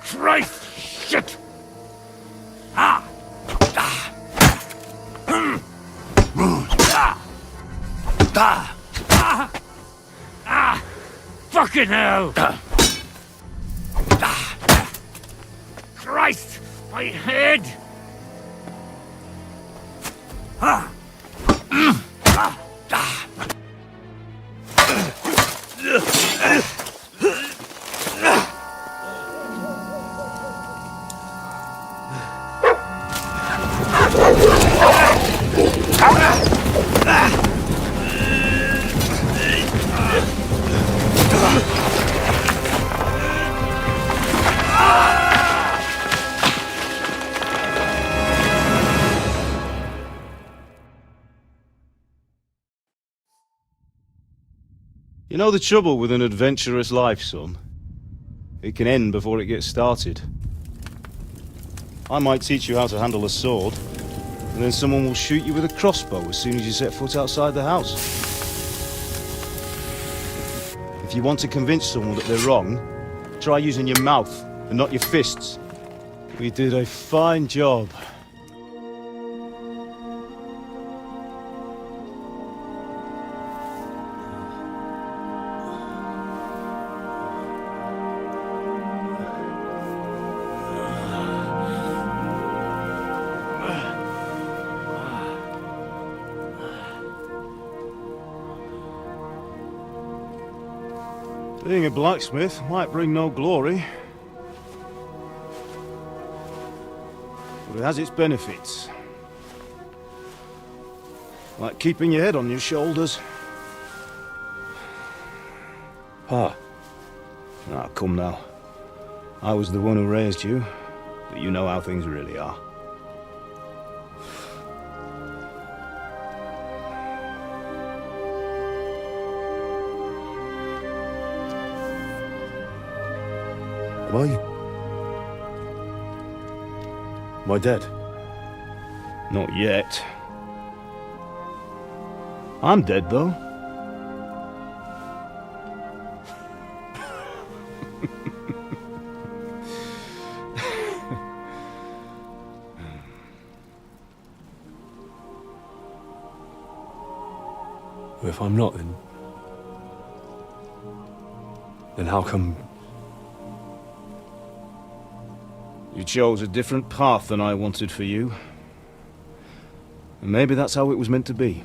Christ! Shit! Fucking hell! Christ! My head! You know the trouble with an adventurous life, son? It can end before it gets started. I might teach you how to handle a sword, and then someone will shoot you with a crossbow as soon as you set foot outside the house. If you want to convince someone that they're wrong, try using your mouth and not your fists. We did a fine job. Being a blacksmith might bring no glory, but it has its benefits. Like keeping your head on your shoulders. Pa. Ah, come now. I was the one who raised you, but you know how things really are. Am I dead? Not yet. I'm dead, though. If I'm not, then how come... You chose a different path than I wanted for you. And maybe that's how it was meant to be.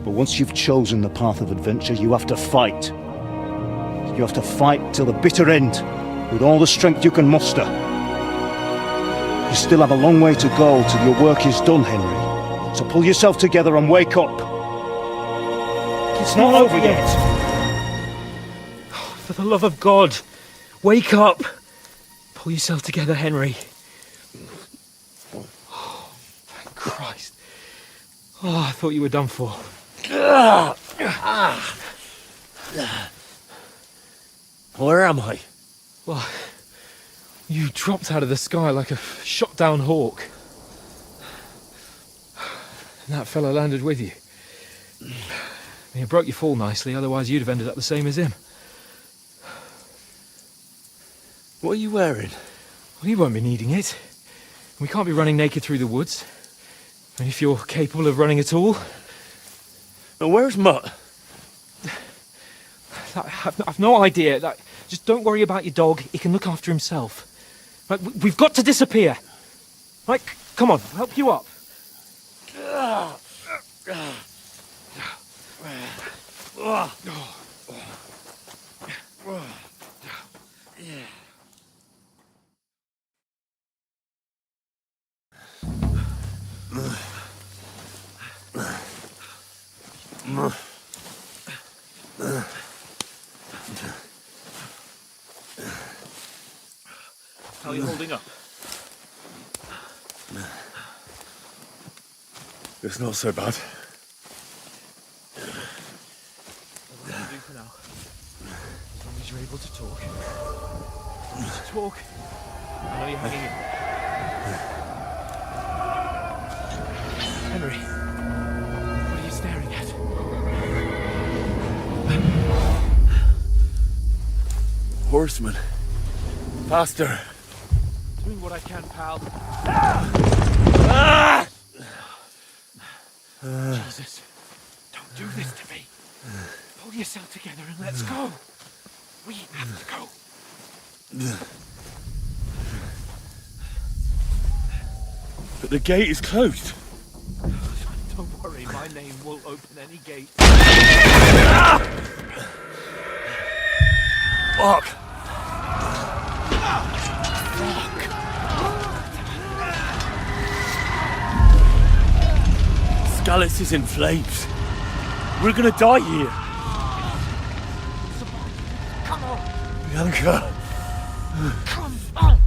But once you've chosen the path of adventure, you have to fight. You have to fight till the bitter end, with all the strength you can muster. You still have a long way to go till your work is done, Henry. So pull yourself together and wake up. It's not over yet. For the love of God, wake up! Pull yourself together, Henry. Oh, thank Christ. Oh, I thought you were done for. Where am I? Well, you dropped out of the sky like a shot-down hawk. And that fella landed with you. You broke your fall nicely, otherwise you'd have ended up the same as him. What are you wearing? Well, you won't be needing it. We can't be running naked through the woods. And if you're capable of running at all... And where's Mutt? I've no idea. Just don't worry about your dog. He can look after himself. Right, we've got to disappear. Right, come on, I'll help you up. How are you holding up? It's not so bad. What will you do for now? As long as you're able to talk. Just talk. I know you're hanging in. Henry, what are you staring at? Horseman. Faster. Doing what I can, pal. Jesus, don't do this to me. Pull yourself together and let's go. We have to go. But the gate is closed. Don't worry, my name will open any gate. Fuck. Skalitz is in flames. We're gonna die here. Come on. Bianca. Come on.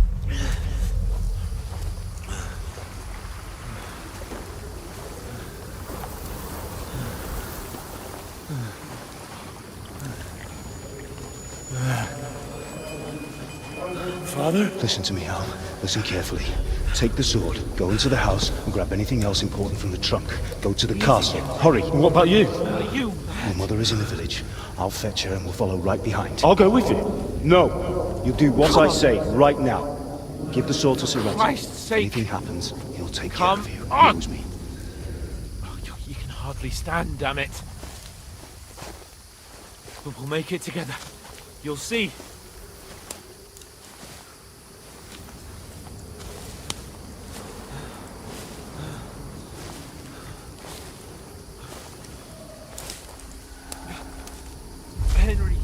Father? Listen to me, Hal. Listen carefully. Take the sword, go into the house, and grab anything else important from the trunk. Go to the castle. Hurry. What about you? You. Your mother is in the village. I'll fetch her and we'll follow right behind. I'll go with you. No. You do what I say right now. Give the sword to Sir Ector. Christ's sake. If anything happens, he'll take Come care of you. on. Use me. Oh, you can hardly stand, damn it. But we'll make it together. You'll see. Henry,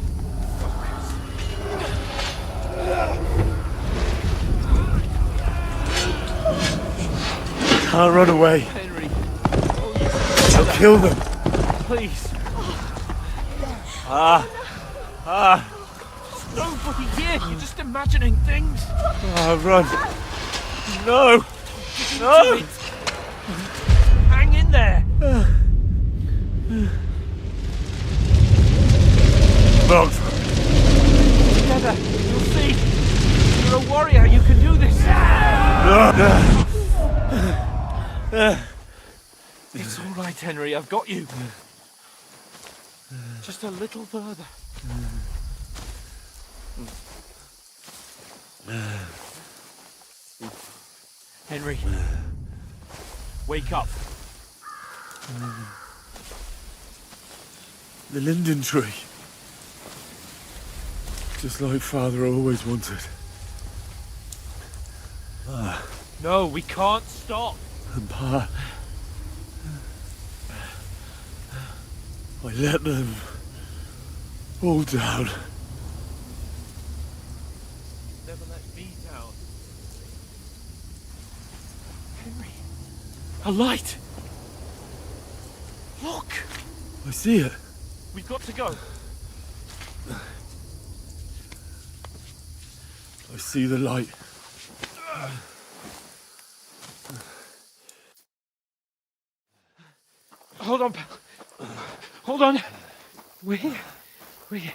Can't run away. Henry. I'll kill them. Please. There's nobody here. You're just imagining things. Run. No. No. Hang in there. Wrong. Together. You'll see. You're a warrior. You can do this. It's all right, Henry. I've got you. Just a little further. Henry, wake up. The linden tree. Just like Father always wanted. No, we can't stop. And Pa... I let them all down. Never let me down. Henry, a light. Look! I see it. We've got to go. I see the light. Hold on, pal. Hold on. We're here. We're here.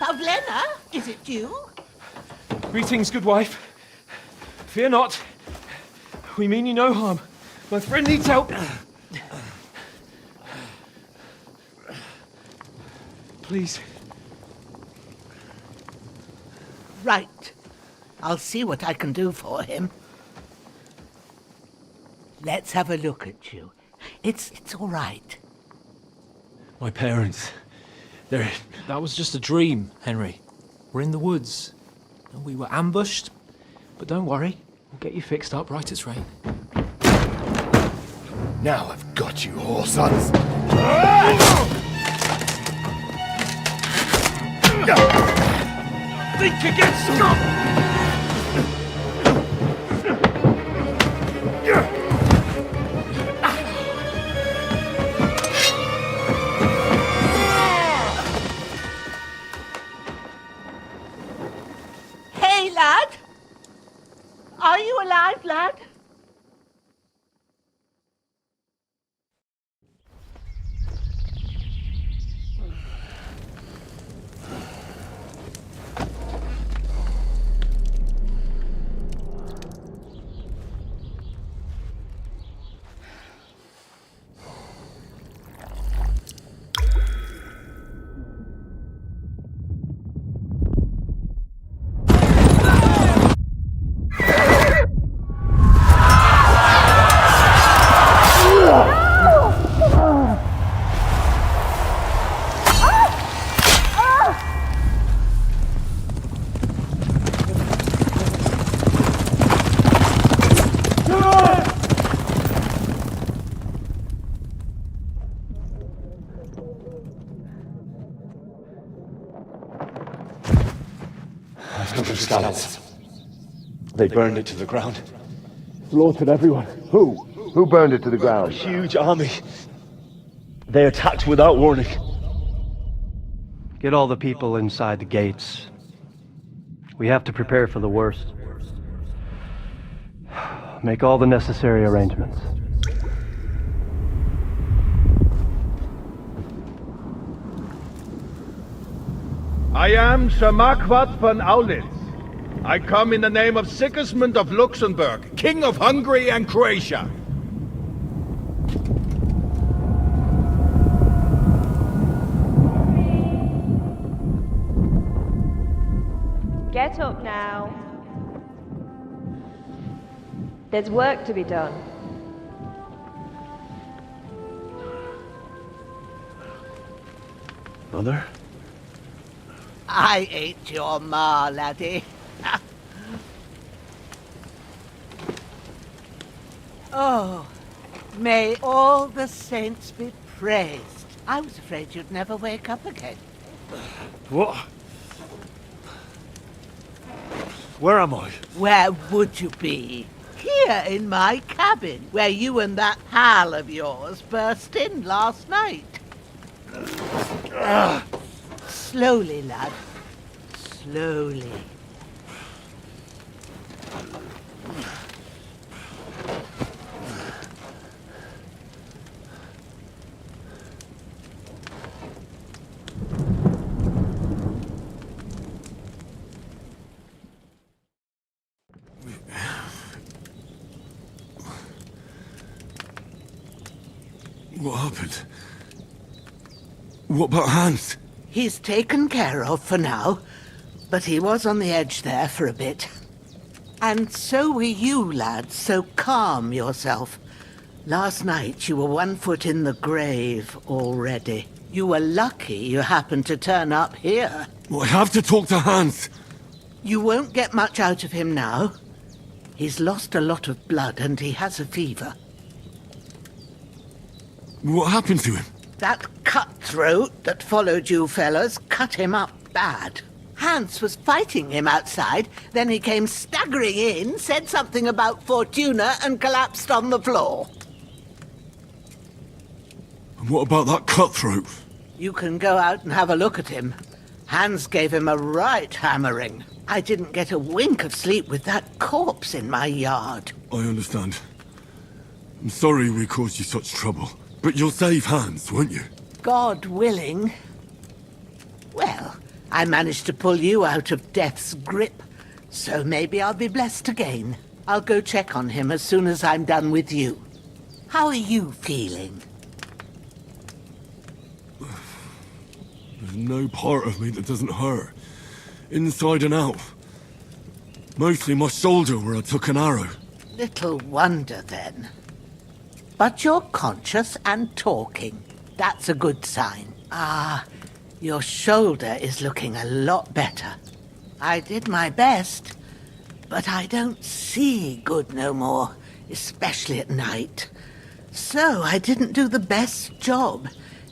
Pavlena, is it you? Greetings, good wife. Fear not. We mean you no harm. My friend needs help. Please. Right. I'll see what I can do for him. Let's have a look at you. It's all right. My parents. They're... That was just a dream, Henry. We're in the woods. We were ambushed. But don't worry. We'll get you fixed up right as rain. Now I've got you, whore sons. Think again, Scott! Hey, lad! Are you alive, lad? Scallops. They burned it to the ground. Slaughtered everyone. Who? Who burned it to the ground? A huge army. They attacked without warning. Get all the people inside the gates. We have to prepare for the worst. Make all the necessary arrangements. I am Sir Marquardt von Aulitz. I come in the name of Sigismund of Luxembourg, King of Hungary and Croatia. Get up now. There's work to be done. Mother? I ain't your ma, laddie. Oh, may all the saints be praised. I was afraid you'd never wake up again. What? Where am I? Where would you be? Here in my cabin, where you and that pal of yours burst in last night. Slowly, lad. Slowly. What happened? What about Hans? He's taken care of for now, but he was on the edge there for a bit. And so were you, lad, so calm yourself. Last night you were 1 foot in the grave already. You were lucky you happened to turn up here. Well, I have to talk to Hans. You won't get much out of him now. He's lost a lot of blood and he has a fever. What happened to him? That cutthroat that followed you fellas cut him up bad. Hans was fighting him outside, then he came staggering in, said something about Fortuna, and collapsed on the floor. And what about that cutthroat? You can go out and have a look at him. Hans gave him a right hammering. I didn't get a wink of sleep with that corpse in my yard. I understand. I'm sorry we caused you such trouble. But you'll save Hans, won't you? God willing. Well, I managed to pull you out of death's grip, so maybe I'll be blessed again. I'll go check on him as soon as I'm done with you. How are you feeling? There's no part of me that doesn't hurt. Inside and out. Mostly my shoulder where I took an arrow. Little wonder then. But you're conscious and talking. That's a good sign. Ah, your shoulder is looking a lot better. I did my best, but I don't see good no more, especially at night. So I didn't do the best job.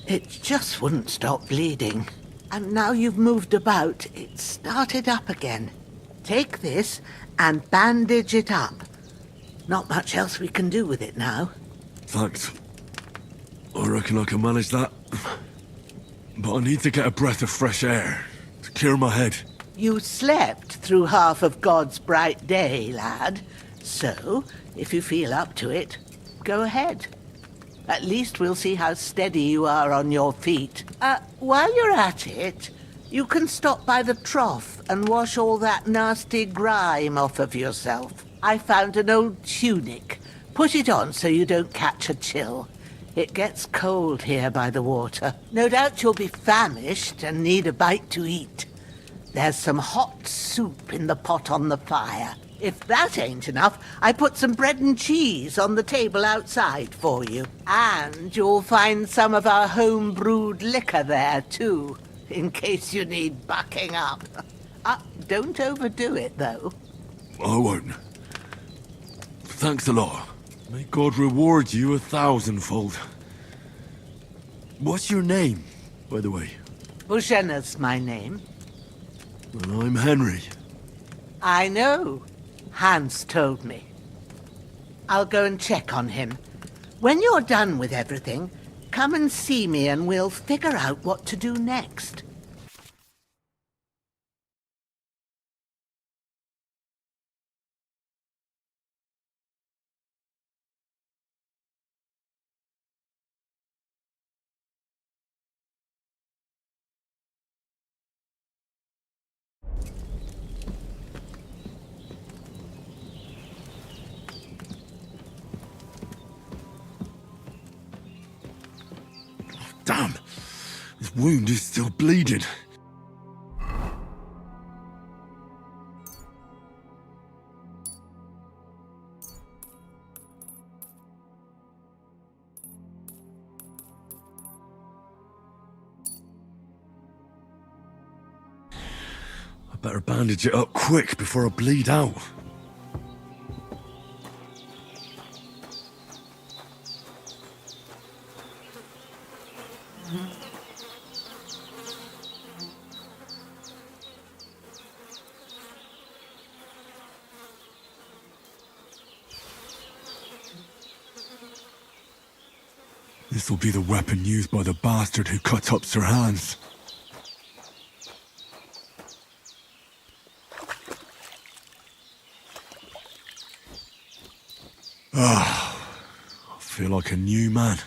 It just wouldn't stop bleeding. And now you've moved about, it started up again. Take this and bandage it up. Not much else we can do with it now. Thanks. I reckon I can manage that. But I need to get a breath of fresh air to clear my head. You slept through half of God's bright day, lad. So, if you feel up to it, go ahead. At least we'll see how steady you are on your feet. While you're at it, you can stop by the trough and wash all that nasty grime off of yourself. I found an old tunic. Put it on so you don't catch a chill. It gets cold here by the water. No doubt you'll be famished and need a bite to eat. There's some hot soup in the pot on the fire. If that ain't enough, I put some bread and cheese on the table outside for you. And you'll find some of our home-brewed liquor there, too, in case you need bucking up. Don't overdo it, though. I won't. Thanks a lot. May God reward you 1,000-fold. What's your name, by the way? Bushenna's my name. And I'm Henry. I know. Hans told me. I'll go and check on him. When you're done with everything, come and see me and we'll figure out what to do next. Damn! This wound is still bleeding. I better bandage it up quick before I bleed out. This'll be the weapon used by the bastard who cut up Sir Hans. I feel like a new man.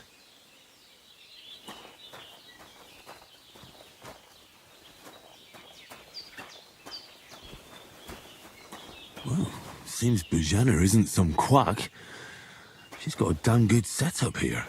Well, seems Bushenna isn't some quack. She's got a damn good setup here.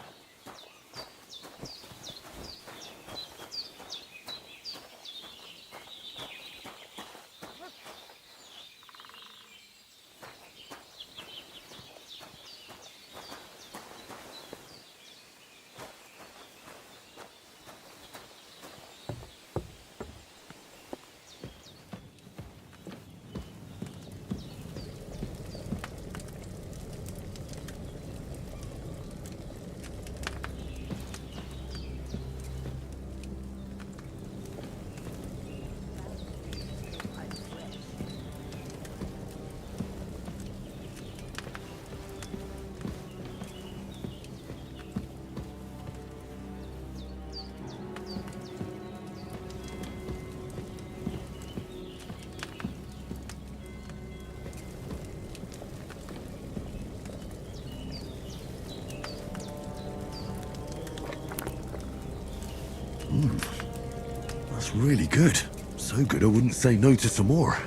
It's really good. So good I wouldn't say no to some more.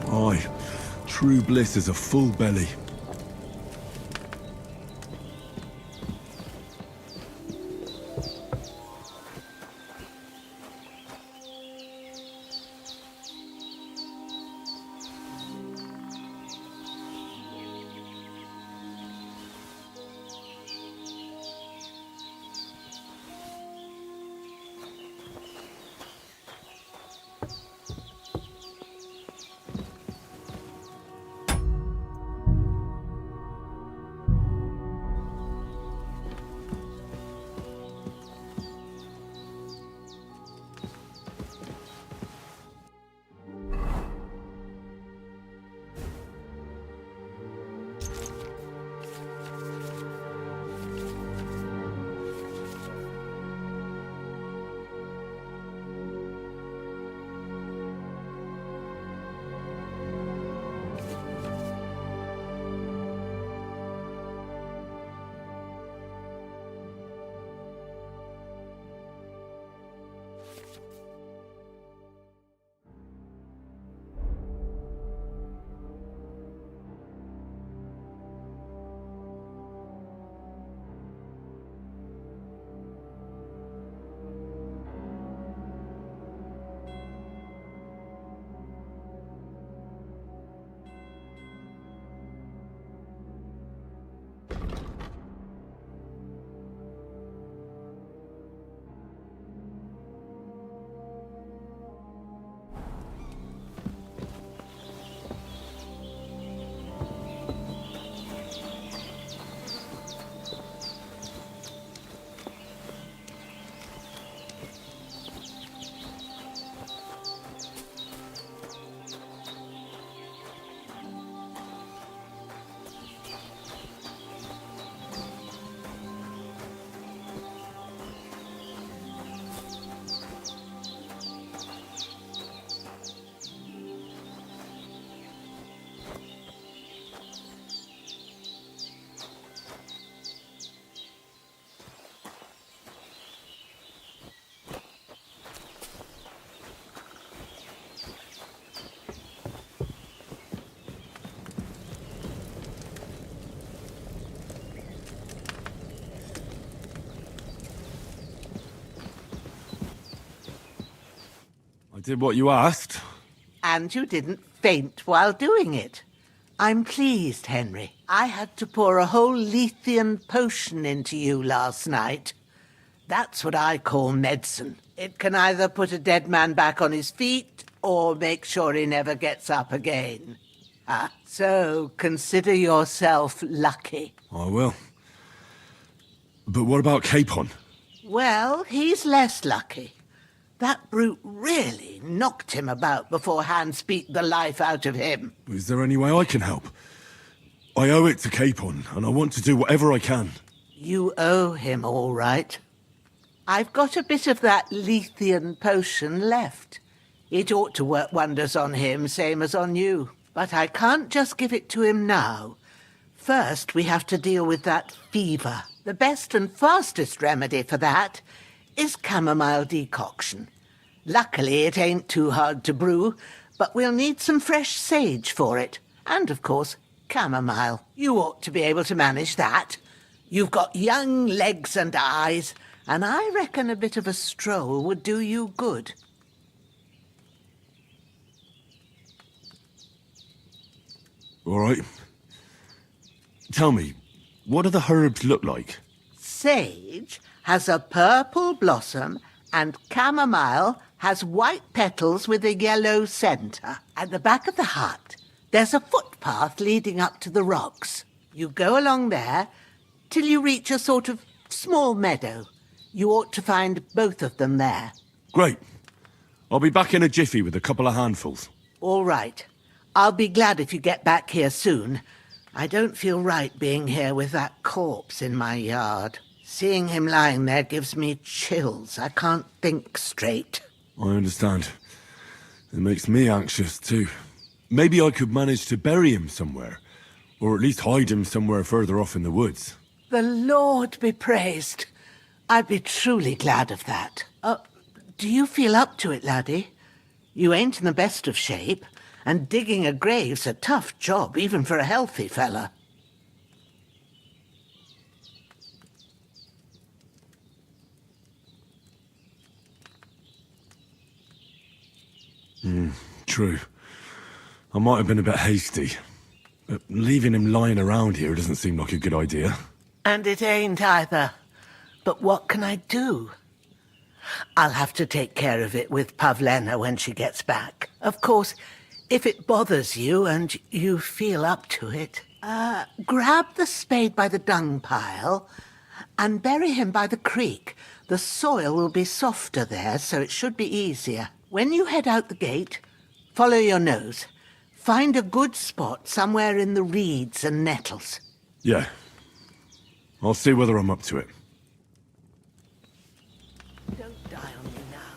Aye. True bliss is a full belly. I did what you asked. And you didn't faint while doing it. I'm pleased, Henry. I had to pour a whole Lethean potion into you last night. That's what I call medicine. It can either put a dead man back on his feet or make sure he never gets up again. So consider yourself lucky. I will. But what about Capon? Well, he's less lucky. That brute really knocked him about before Hans beat the life out of him. Is there any way I can help? I owe it to Capon, and I want to do whatever I can. You owe him, all right. I've got a bit of that Lethean potion left. It ought to work wonders on him, same as on you. But I can't just give it to him now. First, we have to deal with that fever. The best and fastest remedy for that is chamomile decoction. Luckily, it ain't too hard to brew, but we'll need some fresh sage for it. And, of course, chamomile. You ought to be able to manage that. You've got young legs and eyes, and I reckon a bit of a stroll would do you good. All right. Tell me, what do the herbs look like? Sage has a purple blossom, and chamomile has white petals with a yellow centre. At the back of the hut, there's a footpath leading up to the rocks. You go along there till you reach a sort of small meadow. You ought to find both of them there. Great. I'll be back in a jiffy with a couple of handfuls. All right. I'll be glad if you get back here soon. I don't feel right being here with that corpse in my yard. Seeing him lying there gives me chills. I can't think straight. I understand. It makes me anxious, too. Maybe I could manage to bury him somewhere, or at least hide him somewhere further off in the woods. The Lord be praised. I'd be truly glad of that. Do you feel up to it, laddie? You ain't in the best of shape, and digging a grave's a tough job, even for a healthy fella. True. I might have been a bit hasty, but leaving him lying around here doesn't seem like a good idea. And it ain't either. But what can I do? I'll have to take care of it with Pavlena when she gets back. Of course, if it bothers you and you feel up to it, grab the spade by the dung pile and bury him by the creek. The soil will be softer there, so it should be easier. When you head out the gate, follow your nose. Find a good spot somewhere in the reeds and nettles. Yeah. I'll see whether I'm up to it. Don't die on me now.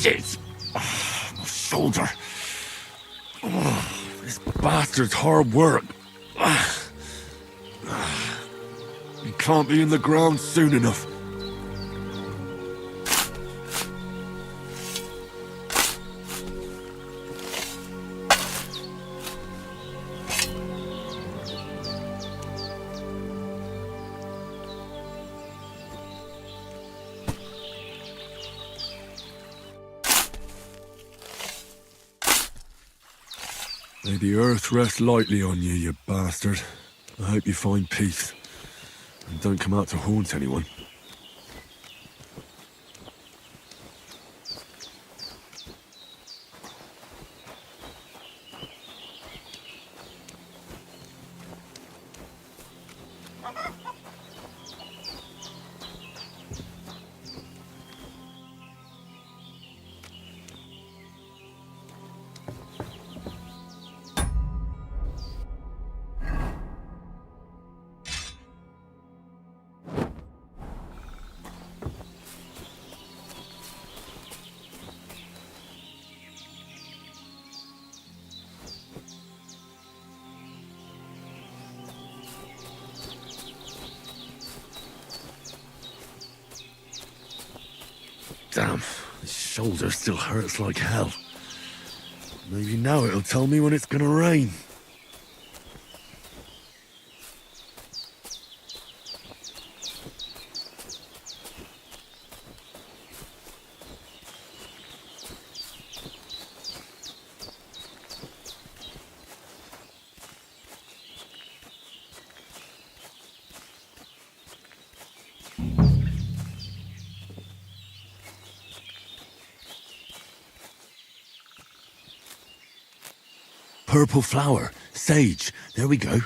Shit! My shoulder. This bastard's hard work. He can't be in the ground soon enough. May the earth rest lightly on you, you bastard. I hope you find peace. And don't come out to haunt anyone. Damn, this shoulder still hurts like hell. Maybe now it'll tell me when it's gonna rain. Purple flower. Sage. There we go.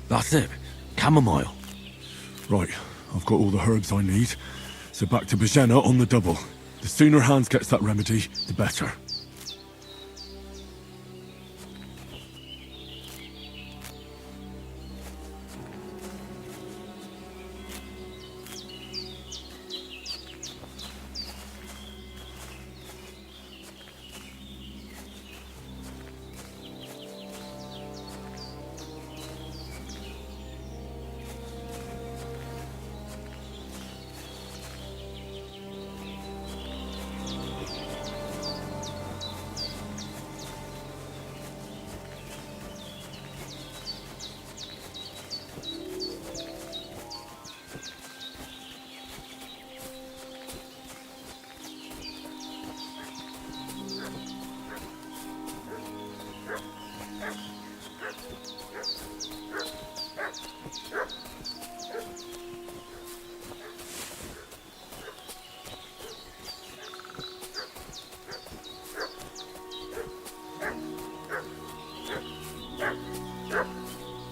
That's it. Chamomile. Right, I've got all the herbs I need. So back to Bajena on the double. The sooner Hans gets that remedy, the better.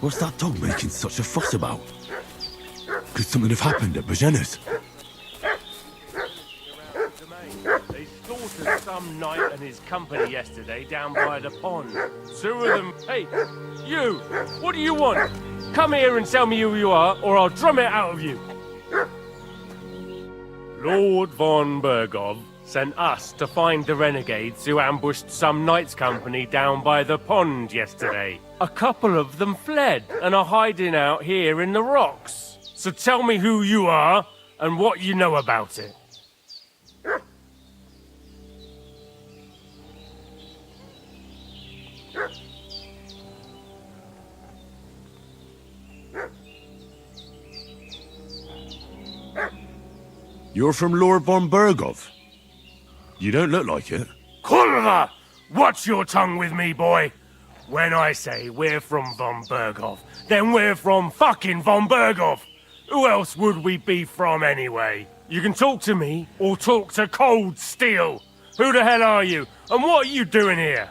What's that dog making such a fuss about? Could something have happened at Bajena's? They slaughtered some knight and his company yesterday down by the pond. 2 of them. Hey, you! What do you want? Come here and tell me who you are, or I'll drum it out of you. Lord von Bergov sent us to find the renegades who ambushed some knight's company down by the pond yesterday. A couple of them fled and are hiding out here in the rocks. So tell me who you are and what you know about it. You're from Lord von Bergov? You don't look like it. Kurva! Watch your tongue with me, boy. When I say we're from von Bergov, then we're from fucking von Bergov. Who else would we be from anyway? You can talk to me or talk to Cold Steel. Who the hell are you? And what are you doing here?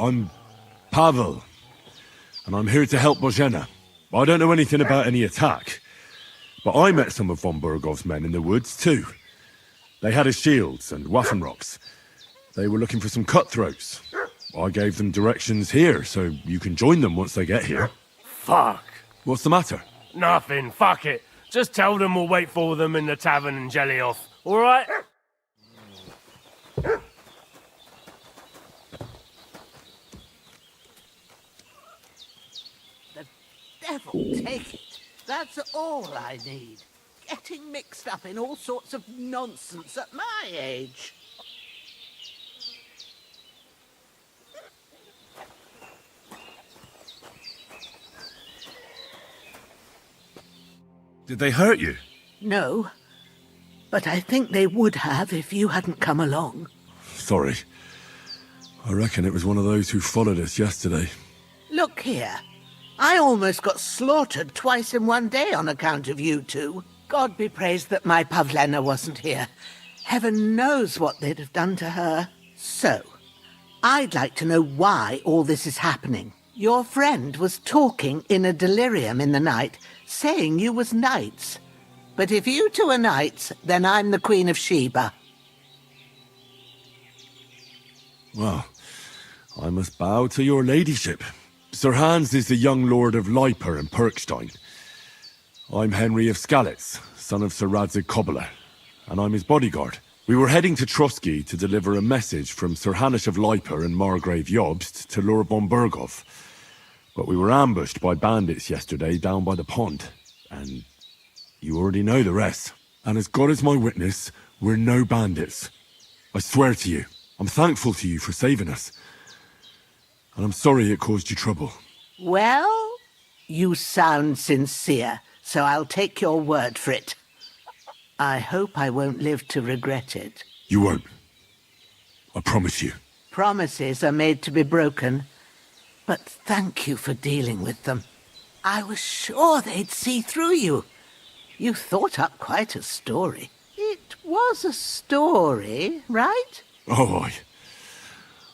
I'm Pavel, and I'm here to help Bojena. I don't know anything about any attack, but I met some of von Bergov's men in the woods too. They had his shields and Waffenrocks. They were looking for some cutthroats. I gave them directions here, so you can join them once they get here. Fuck. What's the matter? Nothing, fuck it. Just tell them we'll wait for them in the tavern in Jelioff, alright? Devil take it. That's all I need. Getting mixed up in all sorts of nonsense at my age. Did they hurt you? No, but I think they would have if you hadn't come along. Sorry. I reckon it was one of those who followed us yesterday. Look here. I almost got slaughtered twice in one day on account of you two. God be praised that my Pavlena wasn't here. Heaven knows what they'd have done to her. So, I'd like to know why all this is happening. Your friend was talking in a delirium in the night, saying you was knights. But if you two are knights, then I'm the Queen of Sheba. Well, I must bow to your ladyship. Sir Hans is the young lord of Leiper and Perkstein. I'm Henry of Skalitz, son of Sir Radzig Kobyla, and I'm his bodyguard. We were heading to Trotsky to deliver a message from Sir Hanush of Lipa and Margrave Jobst to Lord von Berghoff. But we were ambushed by bandits yesterday down by the pond. And you already know the rest. And as God is my witness, we're no bandits. I swear to you, I'm thankful to you for saving us. And I'm sorry it caused you trouble. Well, you sound sincere, so I'll take your word for it. I hope I won't live to regret it. You won't. I promise you. Promises are made to be broken, but thank you for dealing with them. I was sure they'd see through you. You thought up quite a story. It was a story, right? Oh,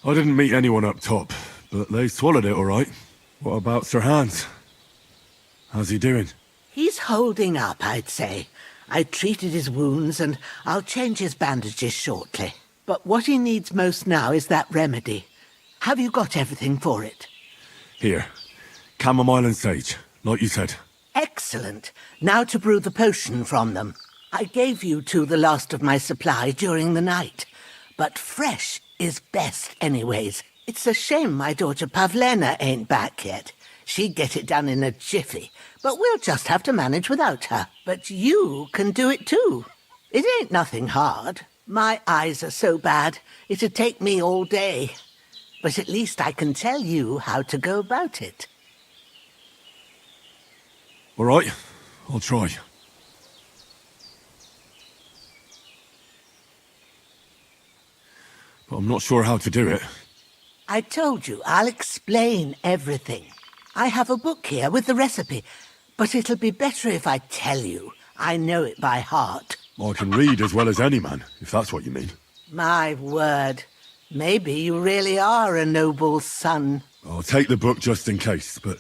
I didn't meet anyone up top, but they swallowed it all right. What about Sir Hans? How's he doing? He's holding up, I'd say. I treated his wounds and I'll change his bandages shortly. But what he needs most now is that remedy. Have you got everything for it? Here. Chamomile and sage, like you said. Excellent. Now to brew the potion from them. I gave you two the last of my supply during the night. But fresh is best anyways. It's a shame my daughter Pavlena ain't back yet. She'd get it done in a jiffy, but we'll just have to manage without her. But you can do it too. It ain't nothing hard. My eyes are so bad, it'd take me all day. But at least I can tell you how to go about it. All right, I'll try. But I'm not sure how to do it. I told you, I'll explain everything. I have a book here with the recipe, but it'll be better if I tell you. I know it by heart. I can read as well as any man, if that's what you mean. My word. Maybe you really are a noble son. I'll take the book just in case, but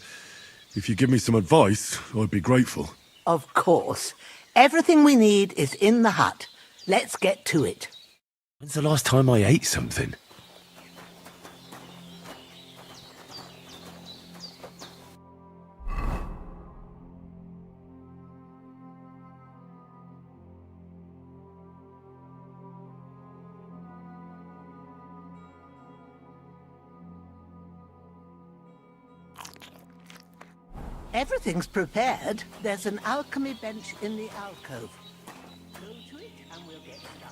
if you give me some advice, I'd be grateful. Of course. Everything we need is in the hut. Let's get to it. When's the last time I ate something? Everything's prepared. There's an alchemy bench in the alcove. Go to it and we'll get started.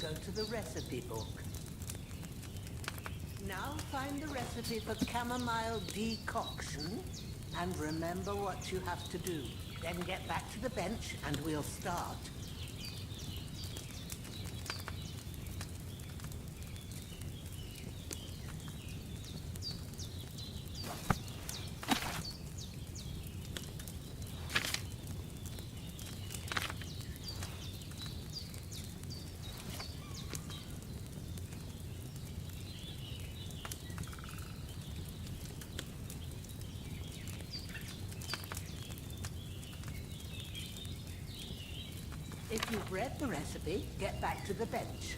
Go to the recipe book. Now find the recipe for chamomile decoction and remember what you have to do. Then get back to the bench and we'll start. If you've read the recipe, get back to the bench.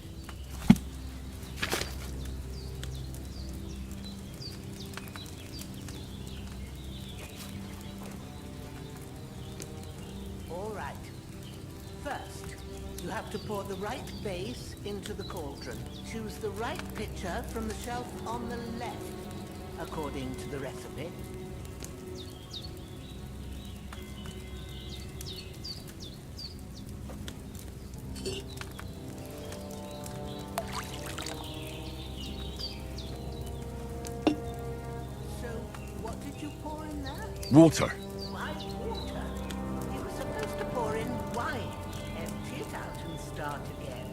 All right. First, you have to pour the right base into the cauldron. Choose the right pitcher from the shelf on the left, according to the recipe. Water. Why water? You were supposed to pour in wine. Empty it out and start again.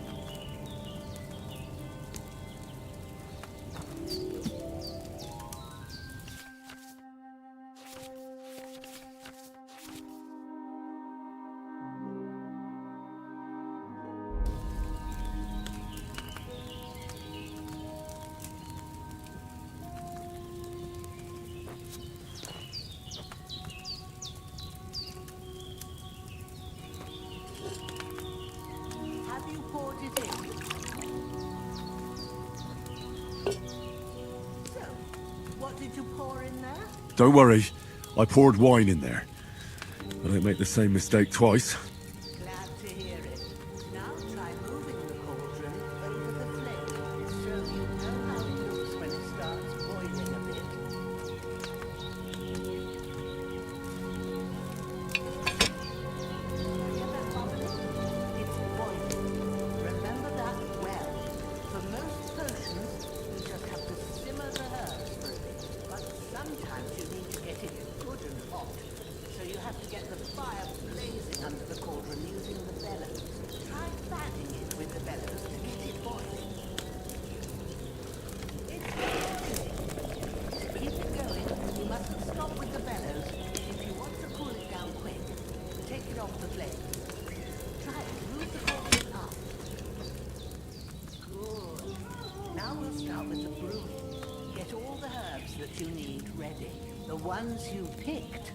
in there? Don't worry, I poured wine in there. I don't make the same mistake twice. Glad to hear it. Now try moving the cauldron over the flame so you know how it looks when it starts boiling a bit. Hear that bubbling? It's boiling. Remember that well. For most potions, you just have to simmer the herbs for a bit. But sometimes you need to get it good and hot. So you have to get the fire blazing under the cauldron using the bellows. Try fanning it with the bellows to get it boiling. It's boiling. Keep it going. You mustn't stop with the bellows. If you want to cool it down quick, take it off the flame. Try it. Move the cauldron up. Good. Now we'll start with the brewing. Get all the herbs that you need ready. The ones you picked.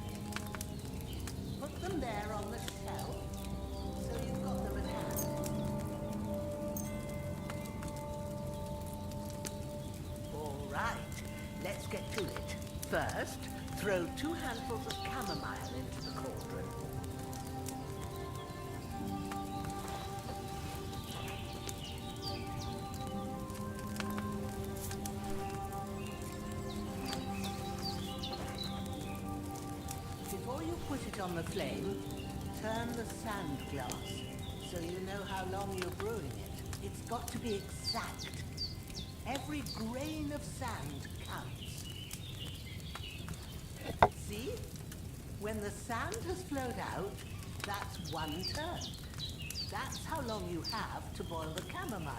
Put them there on the shelf, so you've got them at hand. All right, let's get to it. First, throw 2 handfuls of chamomile into the cauldron. Before you put it on the flame, turn the sand glass so you know how long you're brewing it. It's got to be exact. Every grain of sand counts. See? When the sand has flowed out, that's 1 turn. That's how long you have to boil the chamomile.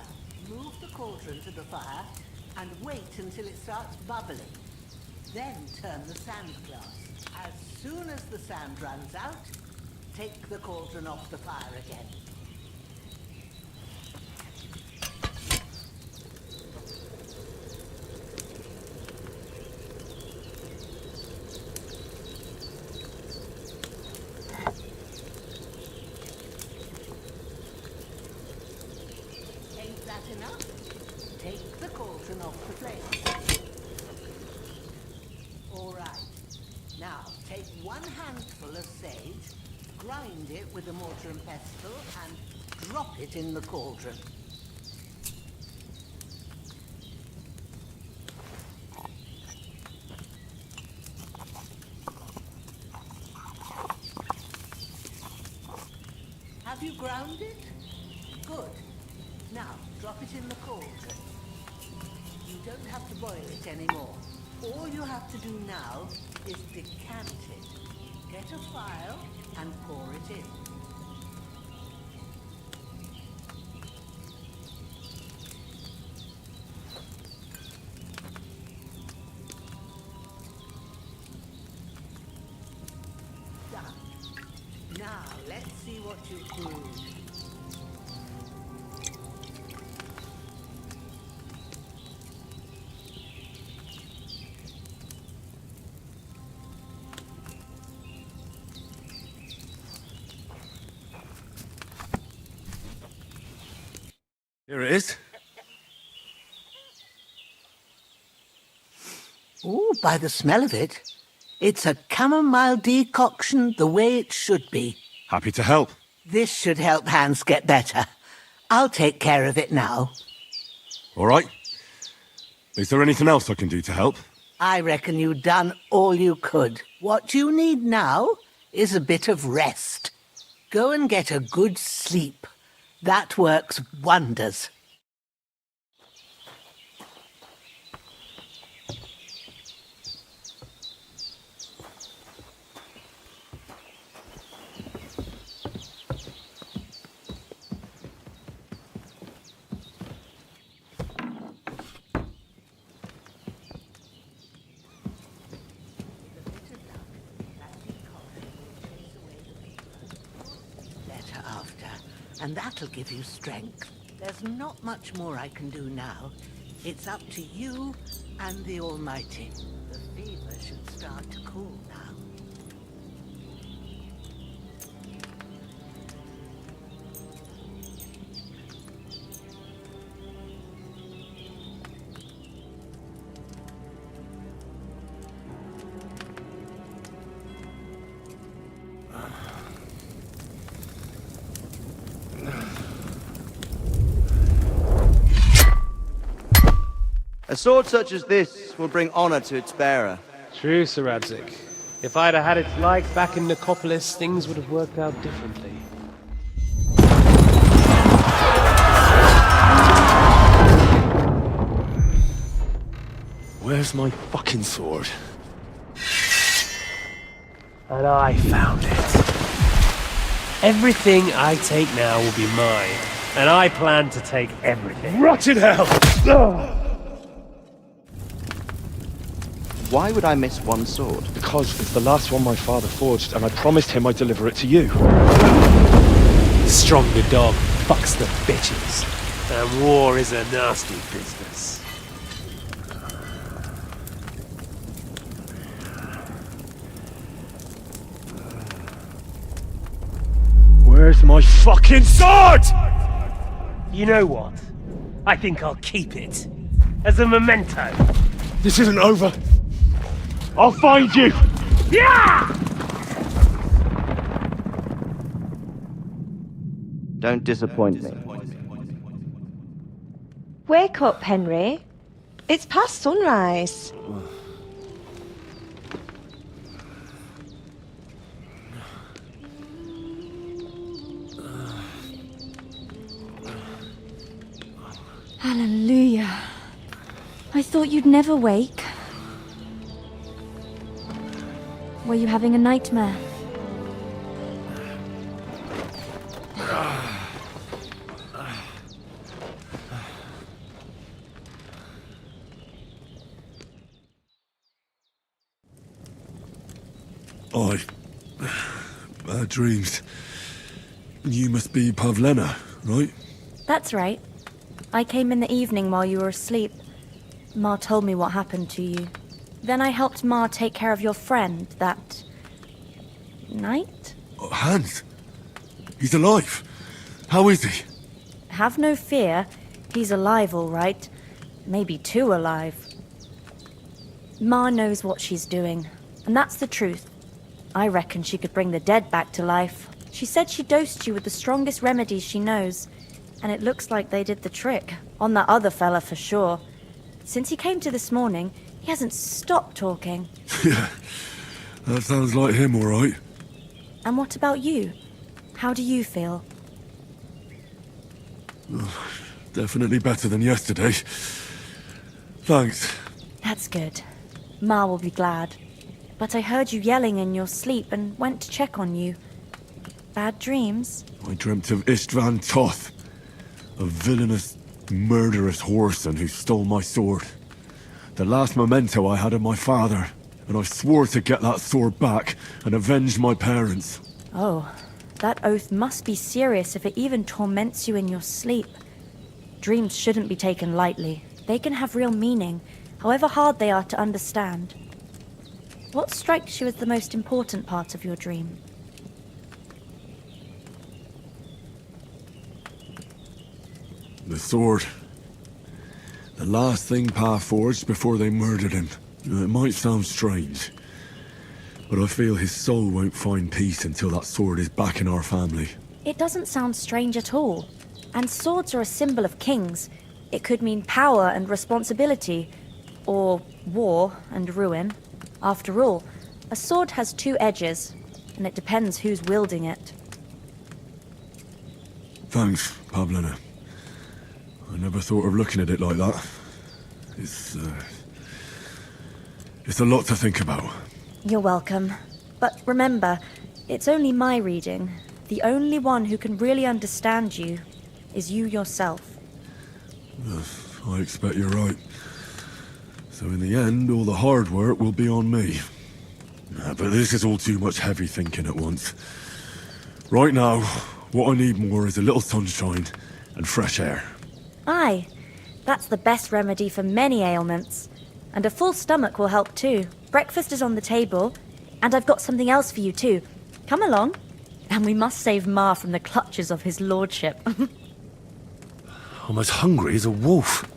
Move the cauldron to the fire and wait until it starts bubbling. Then turn the sand glass. As soon as the sand runs out, take the cauldron off the fire again. Ain't that enough? Take the cauldron off the flame. All right. Now, take 1 handful of sage, grind it with a mortar and pestle, and drop it in the cauldron. Have you ground it? Good. Now, drop it in the cauldron. You don't have to boil it anymore. All you have to do now is decant it. Get a phial and pour it in. Done. Now, let's see what you've brewed. Here it is. Ooh, by the smell of it, it's a chamomile decoction the way it should be. Happy to help. This should help Hans get better. I'll take care of it now. All right. Is there anything else I can do to help? I reckon you've done all you could. What you need now is a bit of rest. Go and get a good sleep. That works wonders. And that'll give you strength. There's not much more I can do now. It's up to you and the Almighty. The fever should start to cool now. sword such as this will bring honor to its bearer. True, Sir Radzig. If I'd have had its like back in Nicopolis, things would have worked out differently. Where's my fucking sword? And I found it. Everything I take now will be mine, and I plan to take everything. Rot in hell! Why would I miss one sword? Because it's the last one my father forged, and I promised him I'd deliver it to you. Stronger dog fucks the bitches, and war is a nasty business. Where's my fucking sword? You know what? I think I'll keep it. As a memento. This isn't over. I'll find you! Yeah! Don't disappoint me. Wake up, Henry. It's past sunrise. Hallelujah. I thought you'd never wake. Were you having a nightmare? Bad dreams. You must be Pavlena, right? That's right. I came in the evening while you were asleep. Ma told me what happened to you. Then I helped Ma take care of your friend that night? Hans? He's alive. How is he? Have no fear. He's alive, all right. Maybe too alive. Ma knows what she's doing, and that's the truth. I reckon she could bring the dead back to life. She said she dosed you with the strongest remedies she knows, and it looks like they did the trick. On that other fella for sure. Since he came to this morning, he hasn't stopped talking. Yeah, that sounds like him, all right. And what about you? How do you feel? Definitely better than yesterday. Thanks. That's good. Ma will be glad. But I heard you yelling in your sleep and went to check on you. Bad dreams? I dreamt of Istvan Toth, a villainous, murderous whoreson who stole my sword. The last memento I had of my father, and I swore to get that sword back and avenge my parents. Oh, that oath must be serious if it even torments you in your sleep. Dreams shouldn't be taken lightly. They can have real meaning, however hard they are to understand. What strikes you as the most important part of your dream? The sword. The last thing Pa forged before they murdered him. It might sound strange, but I feel his soul won't find peace until that sword is back in our family. It doesn't sound strange at all. And swords are a symbol of kings. It could mean power and responsibility, or war and ruin. After all, a sword has two edges, and it depends who's wielding it. Thanks, Pavlena. I never thought of looking at it like that. It's a lot to think about. You're welcome. But remember, it's only my reading. The only one who can really understand you is you yourself. I expect you're right. So in the end, all the hard work will be on me. But this is all too much heavy thinking at once. Right now, what I need more is a little sunshine and fresh air. Aye, that's the best remedy for many ailments. And a full stomach will help too. Breakfast is on the table, and I've got something else for you too. Come along. And we must save Ma from the clutches of his lordship. I'm as hungry as a wolf.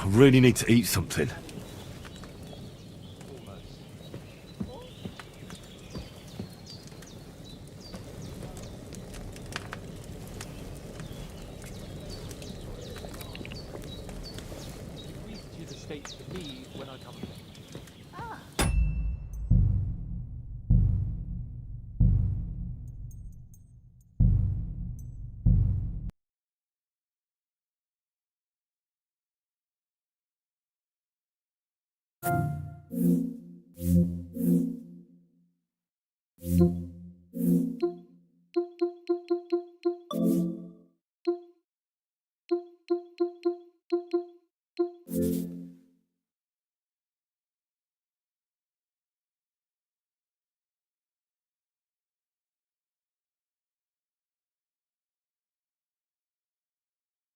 I really need to eat something.